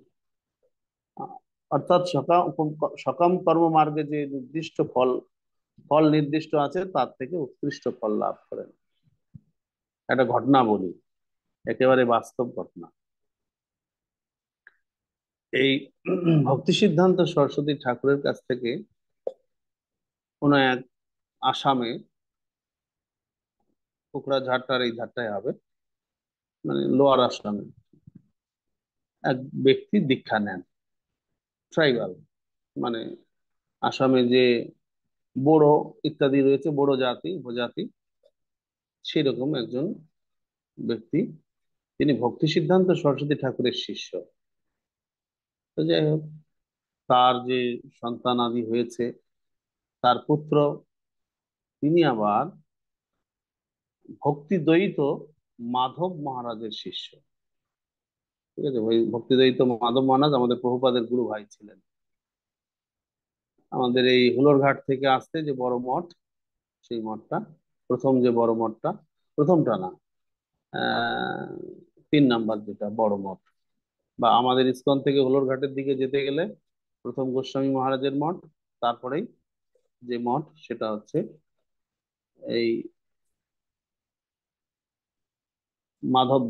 অর্থাৎ সকাম সকাম কর্ম মার্গে যে নির্দিষ্ট ফল ফল নির্দিষ্ট আছে তার থেকে উৎকৃষ্ট ফল লাভ করেন। একটা ঘটনা বলি, একেবারে বাস্তব ঘটনা। এই ভক্তি সিদ্ধান্ত সরস্বতী ঠাকুরের কাছ থেকে কোন এক আসামে, কোকড়াঝাড়টার এই ধারটায় হবে, মানে লোয়ার আসামে এক ব্যক্তি দীক্ষা নেন, ট্রাইবাল, মানে আসামে যে বড়ো ইত্যাদি রয়েছে, বড়ো জাতি উপজাতি, সেরকম একজন ব্যক্তি, তিনি ভক্তি সিদ্ধান্ত সরস্বতী ঠাকুরের শিষ্য। তো যাই হোক, তার যে সন্তান আদি হয়েছে, তার পুত্র তিনি আবার ভক্তি দ্বৈত মাধব মহারাজের শিষ্য। ঠিক আছে, ওই ভক্তি দ্বৈত মাধব মহারাজ আমাদের প্রভুপাদের গুরু ভাই ছিলেন। আমাদের এই হুলোরঘাট থেকে আসতে যে বড় মঠ, সেই মঠটা, প্রথম যে বড় মঠটা, প্রথমটা না, আহ 3 নাম্বার যেটা বড় মঠ, বা আমাদের ইসকন থেকে হুলোরঘাটের দিকে যেতে গেলে প্রথম গোস্বামী মহারাজের মঠ, তারপরেই যে মঠ সেটা হচ্ছে এই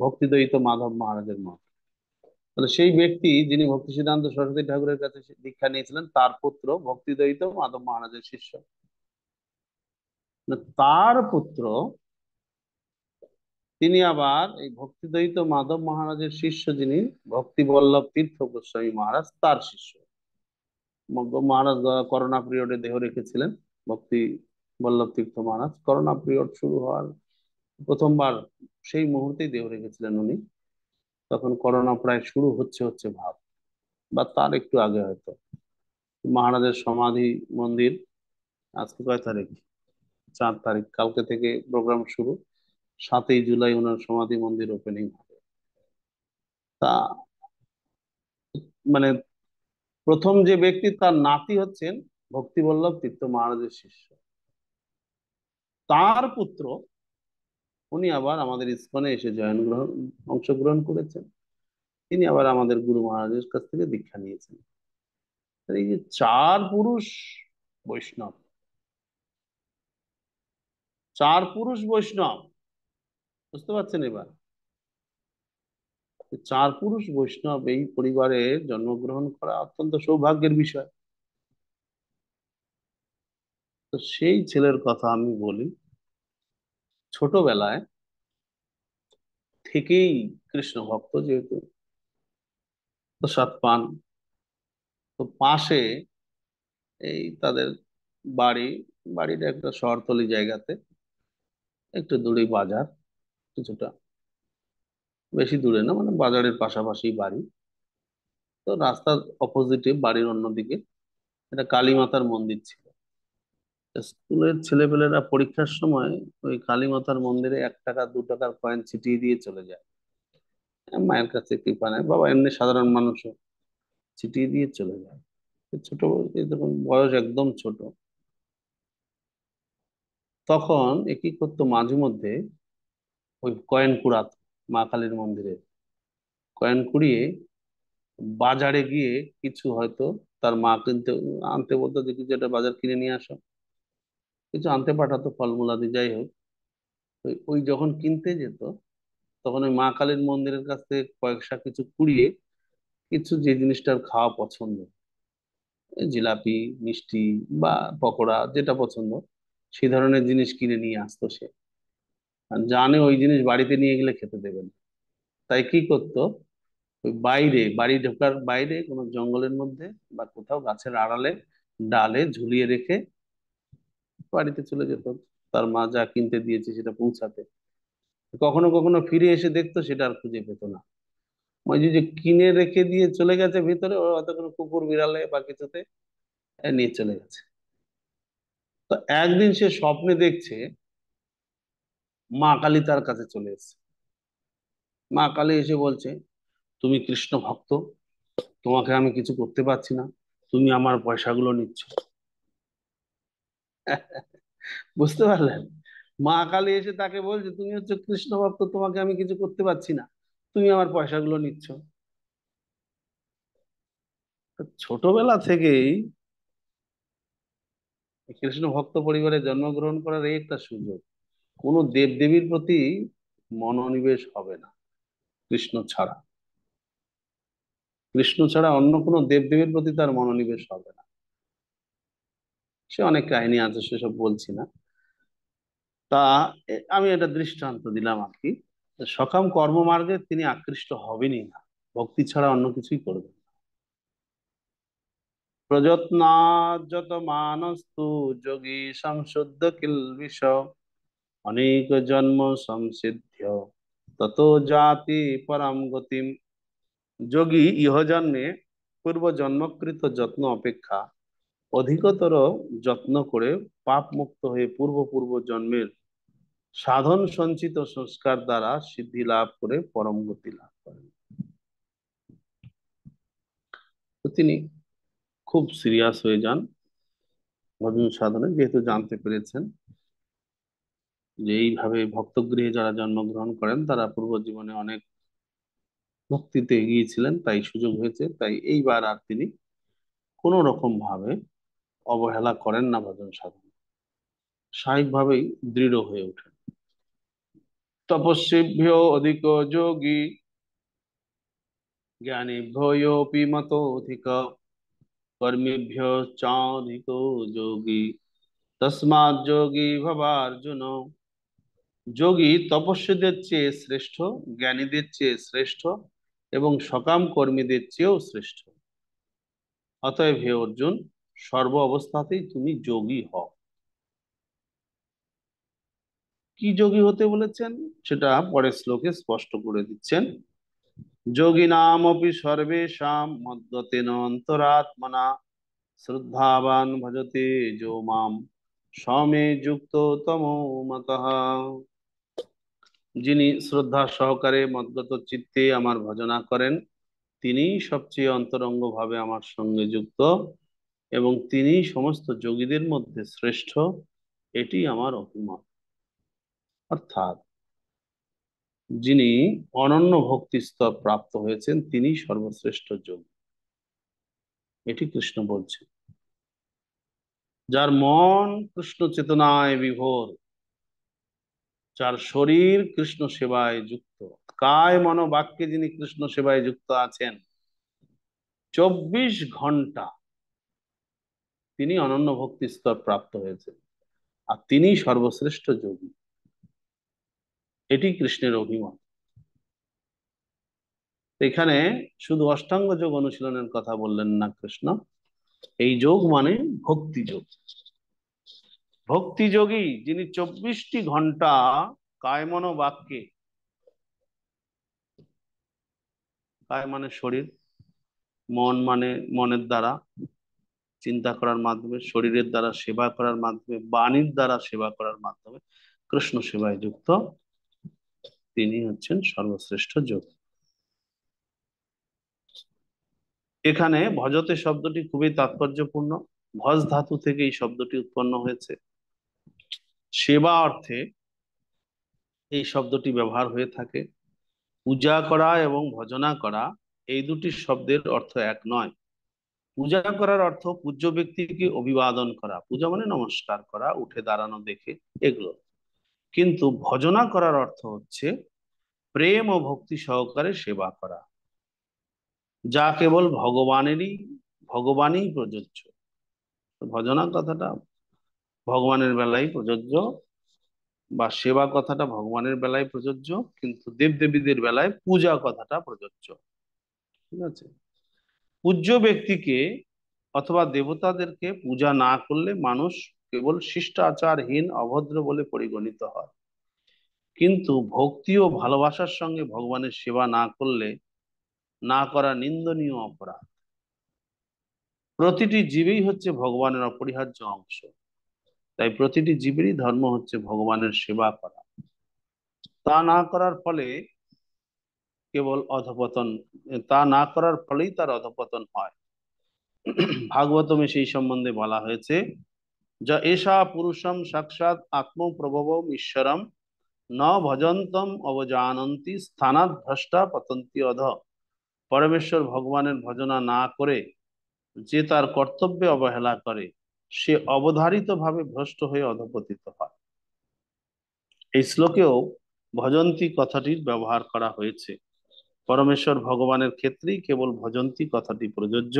ভক্তিদ্বৈত মাধব মহারাজের মত। তাহলে সেই ব্যক্তি যিনি ভক্তি সিদ্ধান্ত সরস্বতী ঠাকুরের কাছে দীক্ষা নিয়েছিলেন, তার পুত্র ভক্তিদ্বৈত মাধব মহারাজের শিষ্য। তার পুত্র তিনি আবার এই ভক্তিদ্বৈত মাধব মহারাজের শিষ্য, যিনি ভক্তি বল্লভ তীর্থ গোস্বামী মহারাজ, তার শিষ্য। মহারাজ করোনা পিরিয়ডে দেহ রেখেছিলেন। ভক্তি বল্লভ তীর্থ মহারাজ করোনা পিরিয়ড শুরু হওয়ার প্রথমবার সেই মুহূর্তেই দেহ রেখেছিলেন উনি। তখন করোনা প্রায় শুরু হচ্ছে হচ্ছে ভাব, বা তার একটু আগে হয়তো। মহারাজের সমাধি মন্দির আজকে কয় তারিখ? 4 তারিখ, কালকে থেকে প্রোগ্রাম শুরু। 7ই জুলাই ওনার সমাধি মন্দির ওপেনিং হবে। তা মানে প্রথম যে ব্যক্তি, তার নাতি হচ্ছেন ভক্তিবল্লভ তীর্থ মহারাজের শিষ্য। তার পুত্র উনি আবার আমাদের ইসকনে এসে অংশগ্রহণ করেছেন। তিনি আবার আমাদের গুরু মহারাজের কাছ থেকে দীক্ষা নিয়েছেন। এই যে 4 পুরুষ বৈষ্ণব, 4 পুরুষ বৈষ্ণব, বুঝতে পারছেন এবার? 4 পুরুষ বৈষ্ণব এই পরিবারে জন্মগ্রহণ করা অত্যন্ত সৌভাগ্যের বিষয়। তো সেই ছেলের কথা আমি বলি। ছোটবেলায় থেকেই কৃষ্ণ ভক্ত, যেহেতু প্রসাদ পান, তো পাশে এই তাদের বাড়ি, বাড়িটা একটা শহরতলি জায়গাতে, একটু দূরে বাজার, কিছুটা বেশি দূরে না, মানে বাজারের পাশাপাশি বাড়ি। তো রাস্তার অপোজিটে বাড়ির অন্যদিকে একটা কালী মাতার মন্দির ছিল। স্কুলের ছেলেপেলেরা পরীক্ষার সময় ওই কালী মাতার মন্দিরে 1 টাকা 2 টাকার কয়েন ছিটিয়ে দিয়ে চলে যায়। মায়ের কাছে কৃপা নেয়, বাবা এমনি সাধারণ মানুষও ছিটিয়ে দিয়ে চলে যায়। ছোট বয়সে, যখন বয়স একদম ছোট, তখন এ কি করতো, মাঝে মধ্যে ওই কয়েন কুড়াতো। মা কালীর মন্দিরে কয়েন কুড়িয়ে বাজারে গিয়ে কিছু হয়তো তার মা কিনতে আনতে বলতো, যে কিছু একটা বাজার কিনে নিয়ে আসো, কিছু আনতে পাঠাতো, ফলমূল আদি যাই হোক। ওই যখন কিনতে যেত, তখন ওই মা কালীর মন্দিরের কাছ থেকে পয়সা কিছু কুড়িয়ে, কিছু যে জিনিসটার খাওয়া পছন্দ, এই জিলাপি, মিষ্টি বা পকোড়া, যেটা পছন্দ সেই ধরনের জিনিস কিনে নিয়ে আসতো সে। আর জানে ওই জিনিস বাড়িতে নিয়ে গেলে খেতে দেবেন, তাই কি করতো, ওই বাইরে, বাড়ি ঢোকার বাইরে কোনো জঙ্গলের মধ্যে বা কোথাও গাছের আড়ালে ডালে ঝুলিয়ে রেখে বাড়িতে চলে যেত, তার মা যা কিনতে দিয়েছে সেটা পৌঁছাতে। কখনো কখনো ফিরে এসে দেখতো সেটা আর খুঁজে পেতো না। ওই যে যে কিনে রেখে দিয়ে চলে গেছে ভিতরে, ও হয়তো কোনো কুকুর বিড়ালে বা কিছুতে নিয়ে চলে গেছে। তো একদিন সে স্বপ্নে দেখছে মা কালী তার কাছে চলে এসেছে। মা কালী এসে বলছে, তুমি কৃষ্ণ ভক্ত, তোমাকে আমি কিছু করতে পারছি না, তুমি আমার পয়সাগুলো নিচ্ছ। বুঝতে পারলেন? মা কালী এসে তাকে বলছে, তুমি হচ্ছে কৃষ্ণ ভক্ত, তোমাকে আমি কিছু করতে পারছি না, তুমি আমার পয়সাগুলো নিচ্ছ। তো ছোটবেলা থেকেই কৃষ্ণ ভক্ত পরিবারে জন্মগ্রহণ করার এই একটা সুযোগ। কোনো দেবদেবীর প্রতি মনোনিবেশ হবে না কৃষ্ণ ছাড়া। কৃষ্ণ ছাড়া অন্য কোনো দেবদেবীর প্রতি তার মনোনিবেশ হবে না। সে অনেক কাহিনী আছে, সেসব বলছি না। তা আমি এটা দৃষ্টান্ত দিলাম আর কি। সকাম কর্মমার্গে তিনি আকৃষ্ট হবেনই না, ভক্তি ছাড়া অন্য কিছুই করবেন না। প্রযত্নাযত মানস্তু যোগী সংশুদ্ধ কিলবিষ, অনেক জন্ম সংসিদ্ধ তত জাতি পরম গতিম। যোগী ইহজন্মে পূর্ব জন্মকৃত যত্ন অপেক্ষা অধিকতর যত্ন করে পাপ মুক্ত হয়ে পূর্ব পূর্ব জন্মের সাধন সঞ্চিত সংস্কার দ্বারা সিদ্ধি লাভ করে পরম গতি লাভ করেন। তো তিনি খুব সিরিয়াস হয়ে যান ভজন সাধনে, যেহেতু জানতে পেরেছেন যে এইভাবে ভক্তগৃহে যারা জন্মগ্রহণ করেন তারা পূর্ব জীবনে অনেক ভক্তিতে এগিয়েছিলেন, তাই সুযোগ হয়েছে। তাই এইবার আর তিনি কোনো রকম ভাবে অবহেলা করেন না ভজন সাধন, স্বাভাবিকভাবেই দৃঢ় হয়ে ওঠেন। তপস্বীভ্যো অধিক যোগী জ্ঞানীভ্যো যোপি মতোধিক কর্মীভ্যো চাধিক যোগী তস্মাৎ যোগী ভবার্জুন। যোগী তপস্বীদের চেয়ে শ্রেষ্ঠ, জ্ঞানীদের চেয়ে শ্রেষ্ঠ এবং সকাম কর্মীদের চেয়েও শ্রেষ্ঠ। অতএব হে অর্জুন, সর্ব অবস্থাতেই তুমি যোগী হও। কি যোগী হতে বলেছেন সেটা পরের শ্লোকে স্পষ্ট করে দিচ্ছেন। যোগী নামপি সর্বেষাং মদ্গতেন অন্তরাত্মনা শ্রদ্ধাবান ভজতে যো মাম সমে যুক্ত তমো মতঃ। যিনি শ্রদ্ধা সহকারে মদ্গত চিত্তে আমার ভজনা করেন, তিনি সবচেয়ে অন্তরঙ্গ ভাবে আমার সঙ্গে যুক্ত এবং তিনি সমস্ত যোগীদের মধ্যে শ্রেষ্ঠ, এটি আমার অভিমত। অর্থাৎ যিনি অনন্য ভক্তি স্তর প্রাপ্ত হয়েছেন তিনি সর্বশ্রেষ্ঠ যোগী, এটি কৃষ্ণ বলছেন। যার মন কৃষ্ণ চেতনায় বিভোর, যার শরীর কৃষ্ণ সেবায় যুক্ত, কায় মন বাক্যে যিনি কৃষ্ণ সেবায় যুক্ত আছেন 24 ঘন্টা, তিনি অনন্য ভক্তি স্তর প্রাপ্ত হয়েছেন আর তিনি সর্বশ্রেষ্ঠ যোগী, এটি কৃষ্ণের অভিমত। এখানে শুধু অষ্টাঙ্গ যোগ অনুশীলনের কথা বললেন না কৃষ্ণ, এই যোগ মানে ভক্তি যোগ। ভক্তি যোগী যিনি 24টি ঘন্টা কায় মন বাক্যে, কায় মানে শরীর, মন মানে মনের দ্বারা চিন্তা করার মাধ্যমে, শরীরের দ্বারা সেবা করার মাধ্যমে, বাণীর দ্বারা সেবা করার মাধ্যমে কৃষ্ণ সেবায় যুক্ত, তিনি হচ্ছেন সর্বশ্রেষ্ঠ যোগী। এখানে ভজতে শব্দটি খুবই তাৎপর্যপূর্ণ। ভজ ধাতু থেকে এই শব্দটি উৎপন্ন হয়েছে। সেবা অর্থে এই শব্দটি ব্যবহার হয়ে থাকে। পূজা করা এবং ভজনা করা এই দুটি শব্দের অর্থ এক নয়। পূজা করার অর্থ পূজ্য ব্যক্তিকে অভিবাদন করা, পূজা মানে নমস্কার করা, উঠে দাঁড়ানো দেখে, এগুলো। কিন্তু ভজনা করার অর্থ হচ্ছে প্রেম ও ভক্তি সহকারে সেবা করা, যা কেবল ভগবানই প্রযোজ্য। ভজনা কথাটা ভগবানের বেলায় প্রযোজ্য, বা সেবা কথাটা ভগবানের বেলায় প্রযোজ্য, কিন্তু দেবদেবীদের বেলায় পূজা কথাটা প্রযোজ্য। ঠিক আছে? পূজ্য ব্যক্তিকে অথবা দেবতাদেরকে পূজা না করলে মানুষ কেবল শিষ্টাচারহীন, অভদ্র বলে পরিগণিত হয়। কিন্তু ভক্তি ও ভালোবাসার সঙ্গে ভগবানের সেবা না করলে না করা নিন্দনীয় অপরাধ। প্রতিটি জীবই হচ্ছে ভগবানের অপরিহার্য অংশ, তাই প্রতিটি জীবেরই ধর্ম হচ্ছে ভগবানের সেবা করা। তা না করার ফলে কেবল অধঃপতন, তা না করার ফলেই তার অধঃপতন হয়। ভাগবতমে সেই সম্বন্ধে বলা হয়েছে, যা এষা পুরুষম সাক্ষাৎ আত্মপ্রভবম ঈশ্বরম ন ভজন্তম অবজানন্তি স্থানাৎ ভ্রষ্টা পতন্তি অধ। পরমেশ্বর ভগবানের ভজনা না করে যে তার কর্তব্যে অবহেলা করে সে অবধারিত ভাবে ভ্রষ্ট হয়ে অধঃপতিত হয়। এই শ্লোকেও ভজন্তি কথাটির ব্যবহার করা হয়েছে। পরমেশ্বর ভগবানের ক্ষেত্রেই কেবল ভজন্তি কথাটি প্রযোজ্য,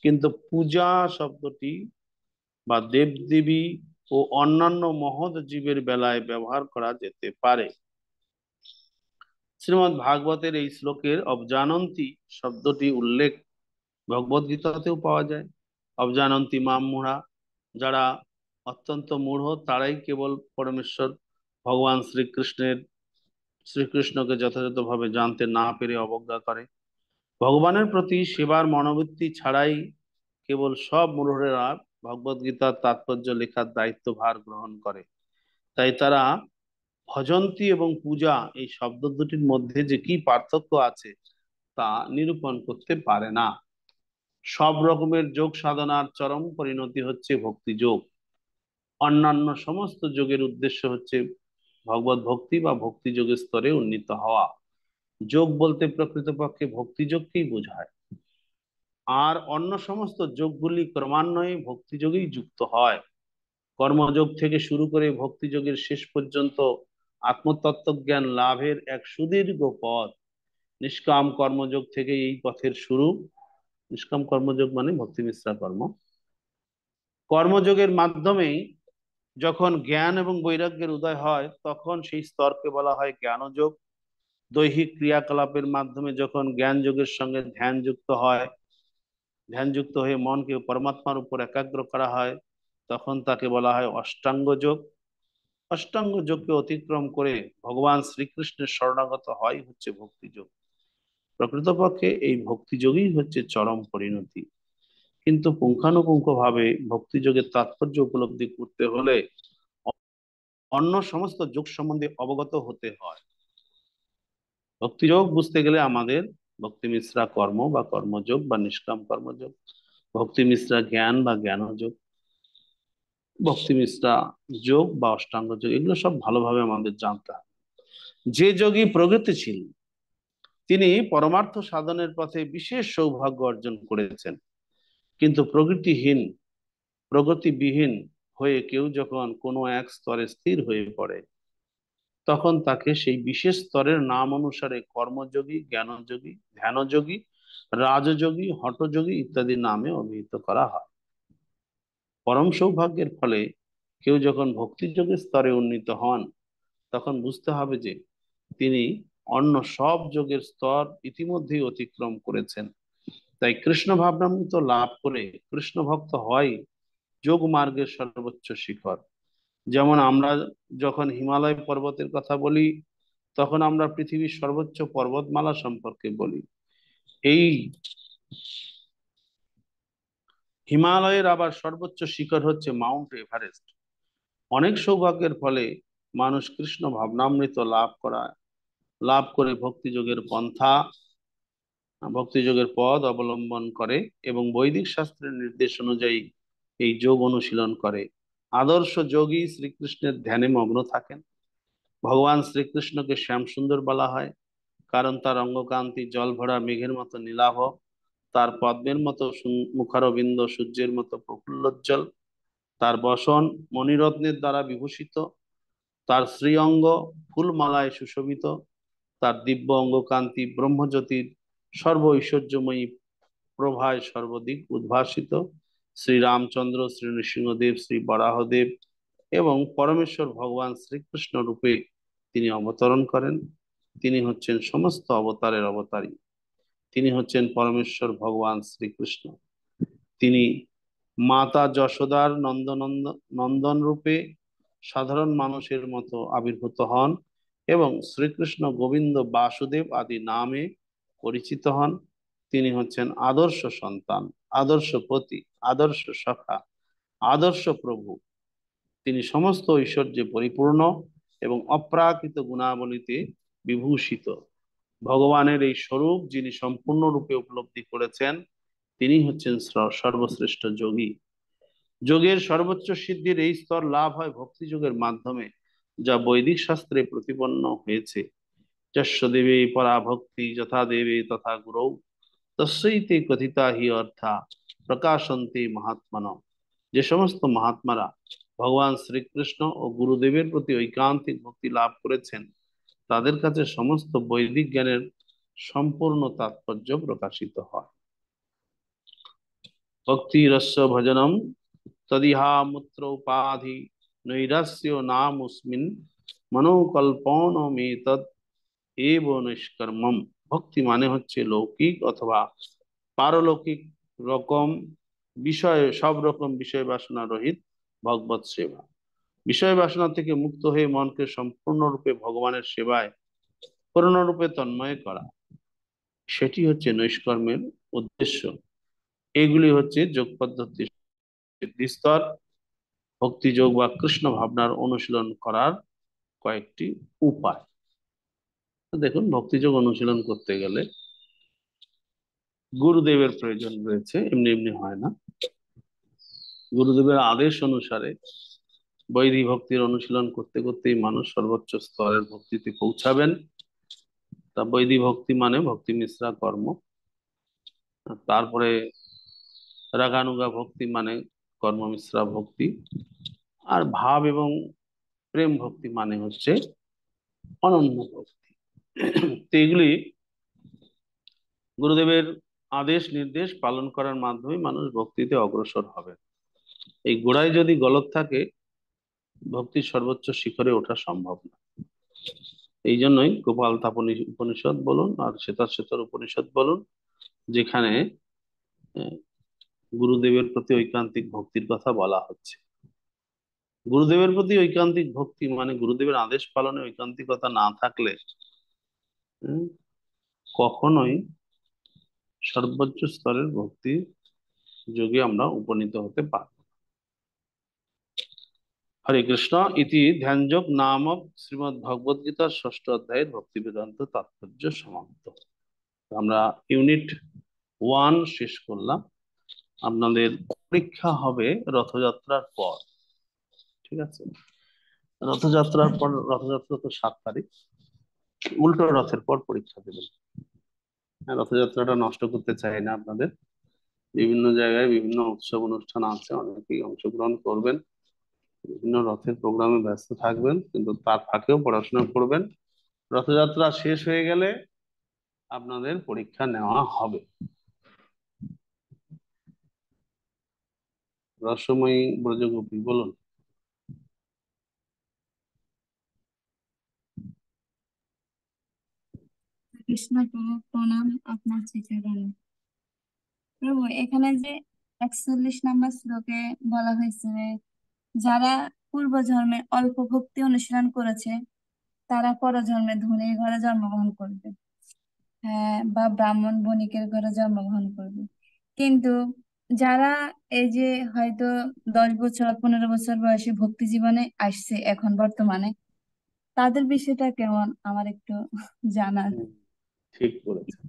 কিন্তু পূজা শব্দটি বা দেবদেবী ও অন্যান্য মহৎ জীবের বেলায় ব্যবহার করা যেতে পারে। শ্রীমদ্ ভাগবতের এই শ্লোকের অবজানন্তি শব্দটি উল্লেখ ভগবদ গীতাতেও পাওয়া যায়। অবজানন্তি মাম মূঢ়া, যারা অত্যন্ত মূঢ় তারাই কেবল পরমেশ্বর ভগবান শ্রীকৃষ্ণকে যথাযথভাবে জানতে না পেরে অবজ্ঞা করে। ভগবানের প্রতি সেবার মনোবৃত্তি ছাড়াই কেবল সব মূঢ়েরা ভগবদ গীতার তাৎপর্য লেখার দায়িত্বভার গ্রহণ করে। তাই তারা ভজন্তি এবং পূজা এই শব্দ দুটির মধ্যে যে কি পার্থক্য আছে তা নিরূপণ করতে পারে না। সব রকমের যোগ সাধনার চরম পরিণতি হচ্ছে ভক্তি যোগ। অন্যান্য সমস্ত যোগের উদ্দেশ্য হচ্ছে ভগবত ভক্তি বা ভক্তি যোগের স্তরে উন্নীত হওয়া। যোগ বলতে প্রকৃতপক্ষে ভক্তি যোগকেই বোঝায়। আর অন্য সমস্ত যোগগুলি ক্রমান্বয়ে ভক্তি যোগেই যুক্ত হয়। কর্মযোগ থেকে শুরু করে ভক্তি যোগের শেষ পর্যন্ত আত্মতত্ত্ব জ্ঞান লাভের এক সুদীর্ঘ পথ। নিষ্কাম কর্মযোগ থেকে এই পথের শুরু। নিষ্কাম কর্মযোগ মানে ভক্তি মিশ্রা কর্ম। কর্মযোগের মাধ্যমেই যখন জ্ঞান এবং বৈরাগ্যের উদয় হয় তখন সেই স্তরকে বলা হয় জ্ঞানযোগ। দৈহিক ক্রিয়াকলাপের মাধ্যমে যখন জ্ঞান যোগের সঙ্গে ধ্যান যুক্ত হয়, ধ্যান যুক্ত হয়ে মনকে পরমাত্মার উপর একাগ্র করা হয়, তখন তাকে বলা হয় অষ্টাঙ্গ যোগ। অষ্টাঙ্গ যোগকে অতিক্রম করে ভগবান শ্রীকৃষ্ণের শরণাগত হয় হচ্ছে ভক্তিযোগ। প্রকৃতপক্ষে এই ভক্তিযোগই হচ্ছে চরম পরিণতি। কিন্তু পুঙ্খানুপুঙ্খ ভাবে ভক্তিযোগের তাৎপর্য উপলব্ধি করতে হলে অন্য সমস্ত যোগ সম্বন্ধে অবগত হতে হয়। ভক্তিযোগ বুঝতে গেলে আমাদের ভক্তি মিশ্রা কর্ম বা কর্মযোগ বা নিষ্কাম কর্মযোগ, ভক্তি মিশ্রা জ্ঞান বা জ্ঞানযোগ, ভক্তি মিশ্রা যোগ বা অষ্টাঙ্গ যোগ, এগুলো সব ভালোভাবে আমাদের জানতে হবে। যে যোগী প্রগতিশীল তিনি পরমার্থ সাধনের পথে বিশেষ সৌভাগ্য অর্জন করেছেন। কিন্তু প্রগতিবিহীন হয়ে কেউ যখন কোনো এক স্তরে স্থির হয়ে পড়ে তখন তাকে সেই বিশেষ স্তরের নাম অনুসারে কর্মযোগী, জ্ঞানযোগী, ধ্যানযোগী, রাজযোগী, হঠযোগী ইত্যাদি নামে অভিহিত করা হয়। পরম সৌভাগ্যের ফলে কেউ যখন ভক্তিযোগের স্তরে উন্নীত হন তখন বুঝতে হবে যে তিনি অন্য সব যোগের স্তর ইতিমধ্যেই অতিক্রম করেছেন। তাই কৃষ্ণ ভাবনামৃত লাভ করে কৃষ্ণ ভক্ত হয় যোগ মার্গের সর্বোচ্চ শিখর। যেমন আমরা যখন হিমালয় পর্বতের কথা বলি তখন আমরা পৃথিবীর সর্বোচ্চ পর্বতমালা সম্পর্কে বলি। এই হিমালয়ের আবার সর্বোচ্চ শিখর হচ্ছে মাউন্ট এভারেস্ট। অনেক সৌভাগ্যের ফলে মানুষ কৃষ্ণ ভাবনামৃত লাভ করে ভক্তিযোগের পথ অবলম্বন করে এবং বৈদিক শাস্ত্রের নির্দেশ অনুযায়ী এই যোগ অনুশীলন করে। আদর্শ যোগী শ্রীকৃষ্ণের ধ্যানে মগ্ন থাকেন। ভগবান শ্রীকৃষ্ণকে শ্যাম সুন্দর বলা হয় কারণ তার অঙ্গকান্তি জল ভরা মেঘের মতো নীলাভ, তার পদ্মের মতো মুখারবিন্দ সূর্যের মতো প্রফুল্লোজ্জ্বল, তার বসন মণিরত্নের দ্বারা বিভূষিত, তার শ্রীঅঙ্গ ফুলমালায় সুশোভিত, তার দিব্য অঙ্গকান্তি ব্রহ্মজ্যোতির সর্ব ঐশ্বর্যময়ী প্রভায় সর্বদিক উদ্ভাসিত। শ্রীরামচন্দ্র, শ্রী নৃসিংহদেব, শ্রী বরাহদেব এবং পরমেশ্বর ভগবান শ্রীকৃষ্ণ রূপে তিনি অবতরণ করেন। তিনি হচ্ছেন সমস্ত অবতারের অবতারী। তিনি হচ্ছেন পরমেশ্বর ভগবান শ্রীকৃষ্ণ। তিনি মাতা যশোদার নন্দন রূপে সাধারণ মানুষের মতো আবির্ভূত হন এবং শ্রীকৃষ্ণ গোবিন্দ বাসুদেব আদি নামে পরিচিত হন। তিনি হচ্ছেন আদর্শ সন্তান, আদর্শ পতি, আদর্শ সখা, আদর্শ প্রভু। তিনি সমস্ত ঐশ্বর্যে পরিপূর্ণ এবং অপ্রাকৃত গুণাবলীতে বিভূষিত। ভগবানের এই স্বরূপ যিনি সম্পূর্ণরূপে উপলব্ধি করেছেন তিনি হচ্ছেন সর্বশ্রেষ্ঠ যোগী। যোগের সর্বোচ্চ সিদ্ধির এই স্তর লাভ হয় ভক্তি যোগের মাধ্যমে, যা বৈদিক শাস্ত্রে প্রতিপন্ন হয়েছে। যস্য দেবে পরা ভক্তি যথা দেবে তথা গুরৌ তস্যৈতে কথিতা হি অর্থা প্রকাশন্তে মহাত্মন। যে সমস্ত মহাত্মারা ভগবান শ্রীকৃষ্ণ ও গুরুদেবের প্রতি ঐকান্তিক ভক্তি লাভ করেছেন তাদের কাছে সমস্ত বৈদিক জ্ঞানের সম্পূর্ণ তাৎপর্য প্রকাশিত হয়। ভক্তি রস্য ভজনম তদিহা মূত্র উপাধি নৈরাস্য নামুস্মিন মনোকল্পনমেতদ এব নিষ্কর্মম। ভক্তি মানে হচ্ছে লৌকিক অথবা পারলৌকিক সব রকম বিষয় বাসনা রহিত ভগবত সেবা। বিষয় বাসনা থেকে মুক্ত হয়ে মনকে সম্পূর্ণরূপে ভগবানের সেবায় পূর্ণরূপে তন্ময় করা, সেটি হচ্ছে নৈষ্কর্মের উদ্দেশ্য। এগুলি হচ্ছে যোগ পদ্ধতির স্তর। ভক্তি যোগ বা কৃষ্ণ ভাবনার অনুশীলন করার কয়েকটি উপায়। দেখুন, ভক্তিযোগ অনুশীলন করতে গেলে গুরুদেবের প্রয়োজন রয়েছে, এমনি এমনি হয় না। গুরুদেবের আদেশ অনুসারে বৈদিক ভক্তির অনুশীলন করতে করতেই মানুষ সর্বোচ্চ স্তরের ভক্তিতে পৌঁছাবেন। তা বৈদিক ভক্তি মানে ভক্তি মিশ্রা কর্ম। তারপরে রাগানুগা ভক্তি মানে কর্ম মিশ্রা ভক্তি। আর ভাব এবং প্রেম ভক্তি মানে হচ্ছে অনন্য ভক্তি। তো এগুলি গুরুদেবের আদেশ নির্দেশ পালন করার মাধ্যমে মানুষ ভক্তিতে অগ্রসর হবে। এই গোড়ায় যদি গলদ থাকে, ভক্তির সর্বোচ্চ শিখরে ওঠা সম্ভব না। এই জন্যই গোপাল তাপনী উপনিষদ বলুন আর শ্বেতার উপনিষদ বলুন, যেখানে আহ, গুরুদেবের প্রতি ঐকান্তিক ভক্তির কথা বলা হচ্ছে। গুরুদেবের প্রতি ঐকান্তিক ভক্তি মানে গুরুদেবের আদেশ পালনে ঐকান্তিকতা না থাকলে উম, কখনোই সর্বোচ্চ স্তরের ভক্তি যোগে আমরা উপনীত হতে পারব না। হরে কৃষ্ণ। ইতি ধ্যানযোগ নামক শ্রীমদ্ ভগবদ গীতার ষষ্ঠ অধ্যায়ের ভক্তি বেদান্ত তাৎপর্য সমাপ্ত। আমরা ইউনিট 1 শেষ করলাম। আপনাদের পরীক্ষা হবে রথযাত্রার পর, ঠিক আছে? রথযাত্রার পর, রথযাত্রা তো 7 তারিখ, উল্টো রথের পর পরীক্ষা দেবেন। রথযাত্রাটা নষ্ট করতে চাই না আপনাদের। বিভিন্ন জায়গায় বিভিন্ন উৎসব অনুষ্ঠান আছে, অনেকেই অংশগ্রহণ করবেন, বিভিন্ন রথের প্রোগ্রামে ব্যস্ত থাকবেন, কিন্তু তার ফাঁকেও পড়াশোনা করবেন। রথযাত্রা শেষ হয়ে গেলে আপনাদের পরীক্ষা নেওয়া হবে। রহস্যময়ী ব্রজগোপী বলুন। কৃষ্ণ প্রভু প্রণাম আপনার শ্রীচরণে। প্রভু এখানে যে 41 নম্বর শ্লোকে বলা হয়েছে যে যারা পূর্ব জন্মে অল্প ভক্তি অনুশীলন করেছে তারা পরজন্মে ধনীর ঘরে জন্মগ্রহণ করবে, হ্যাঁ, বা ব্রাহ্মণ বণিকের ঘরে জন্মগ্রহণ করবে। কিন্তু যারা এই যে হয়তো 10 বছর 15 বছর বয়সে ভক্তি জীবনে আসছে এখন বর্তমানে, তাদের বিষয়টা কেমন আমার একটু জানার। হুম, ঠিক বলেছেন।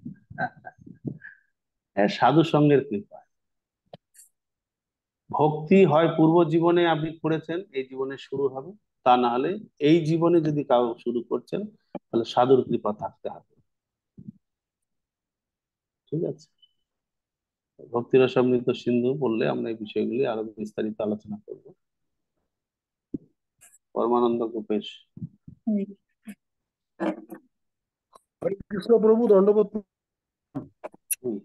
সাধু সঙ্গের কৃপা। ভক্তি হয় পূর্ব জীবনে আপনি করেছেন, এই জীবনে শুরু হবে, তা না হলে এই জীবনে যদি কাউ শুরু করছেন তাহলে সাধুর কৃপা থাকতে হবে, ঠিক আছে? ভক্তিরসামৃত সিন্ধু বললে আমরা এই বিষয়গুলি আরো বিস্তারিত আলোচনা করব। পরমানন্দ গোপেশ। হরে কৃষ্ণ প্রভু, দণ্ডবত। হুম।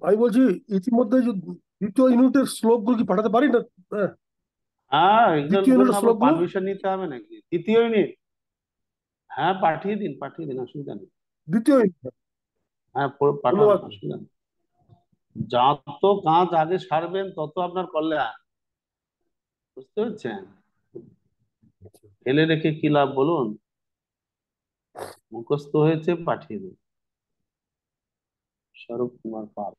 আমি বলছি ইতিমধ্যে যে দ্বিতীয় ইউনিটের শ্লোকগুলো কি পাঠাতে পারি না? হ্যাঁ, হ্যাঁ, এগুলোর দ্বিতীয় জন্য ইউনিটের আবার শ্লোকগুলো পারমিশন নিতে হবে নাকি? তৃতীয় ইউনিট? হ্যাঁ, পাঠিয়ে দিন, পাঠিয়ে দিন, অসুবিধা নেই। দ্বিতীয় ইউনিট। হ্যাঁ, পাঠান, ধন্যবাদ। অসুবিধা নেই। যত কাজ আগে সারবেন তত আপনার কল্যাণ, বুঝতে পারছেন? ফেলে রেখে কি লাভ বলুন? মুখস্থ হয়েছে, পাঠিয়ে দিন। স্বরূপ কুমার পাল।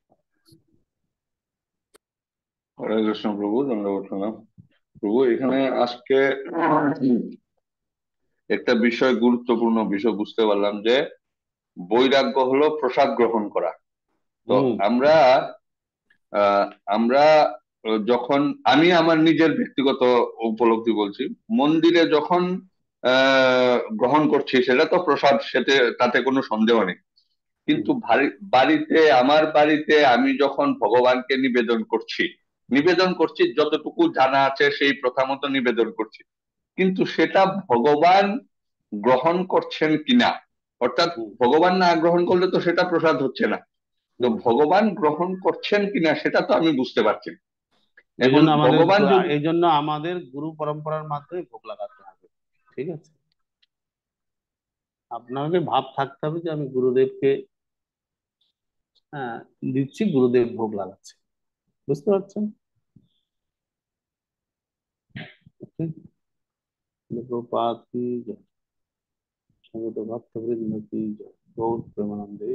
হরে কৃষ্ণ প্রভু, দণ্ডবত প্রণাম। প্রভু এখানে আজকে একটা বিষয়, গুরুত্বপূর্ণ বিষয় বুঝতে পারলাম যে বৈরাগ্য হলো প্রসাদ গ্রহণ করা। তো হুম। আমরা আহ, আমরা যখন, আমি আমার নিজের ব্যক্তিগত উপলব্ধি বলছি, মন্দিরে যখন গ্রহণ করছি সেটা তো প্রসাদ, সেটা তাতে কোনো সন্দেহ নেই। কিন্তু বাড়িতে, আমার বাড়িতে আমি যখন ভগবানকে নিবেদন করছি যতটুকু জানা আছে সেই প্রথা মতো নিবেদন করছি, কিন্তু সেটা ভগবান গ্রহণ করছেন কিনা, অর্থাৎ হুম। ভগবান না গ্রহণ করলে তো সেটা প্রসাদ হচ্ছে না। তো হুম। ভগবান গ্রহণ করছেন কিনা সেটা তো আমি বুঝতে পারছি না। এই এখন জন্য আমাদের ভগবান যদি, এই জন্য আমাদের গুরু পরম্পরার মাধ্যমে ভোগ লাগাতে হবে, ঠিক আছে? আপনাকে ভাব থাকতে হবে যে আমি গুরুদেবকে, হ্যাঁ, দিচ্ছি, গুরুদেব ভোগ লাগাচ্ছে, বুঝতে পারছেন? প্রপাত কি জয়, স্বাগত ভক্তবৃন্দ কি জয়, গৌর প্রেমানন্দে।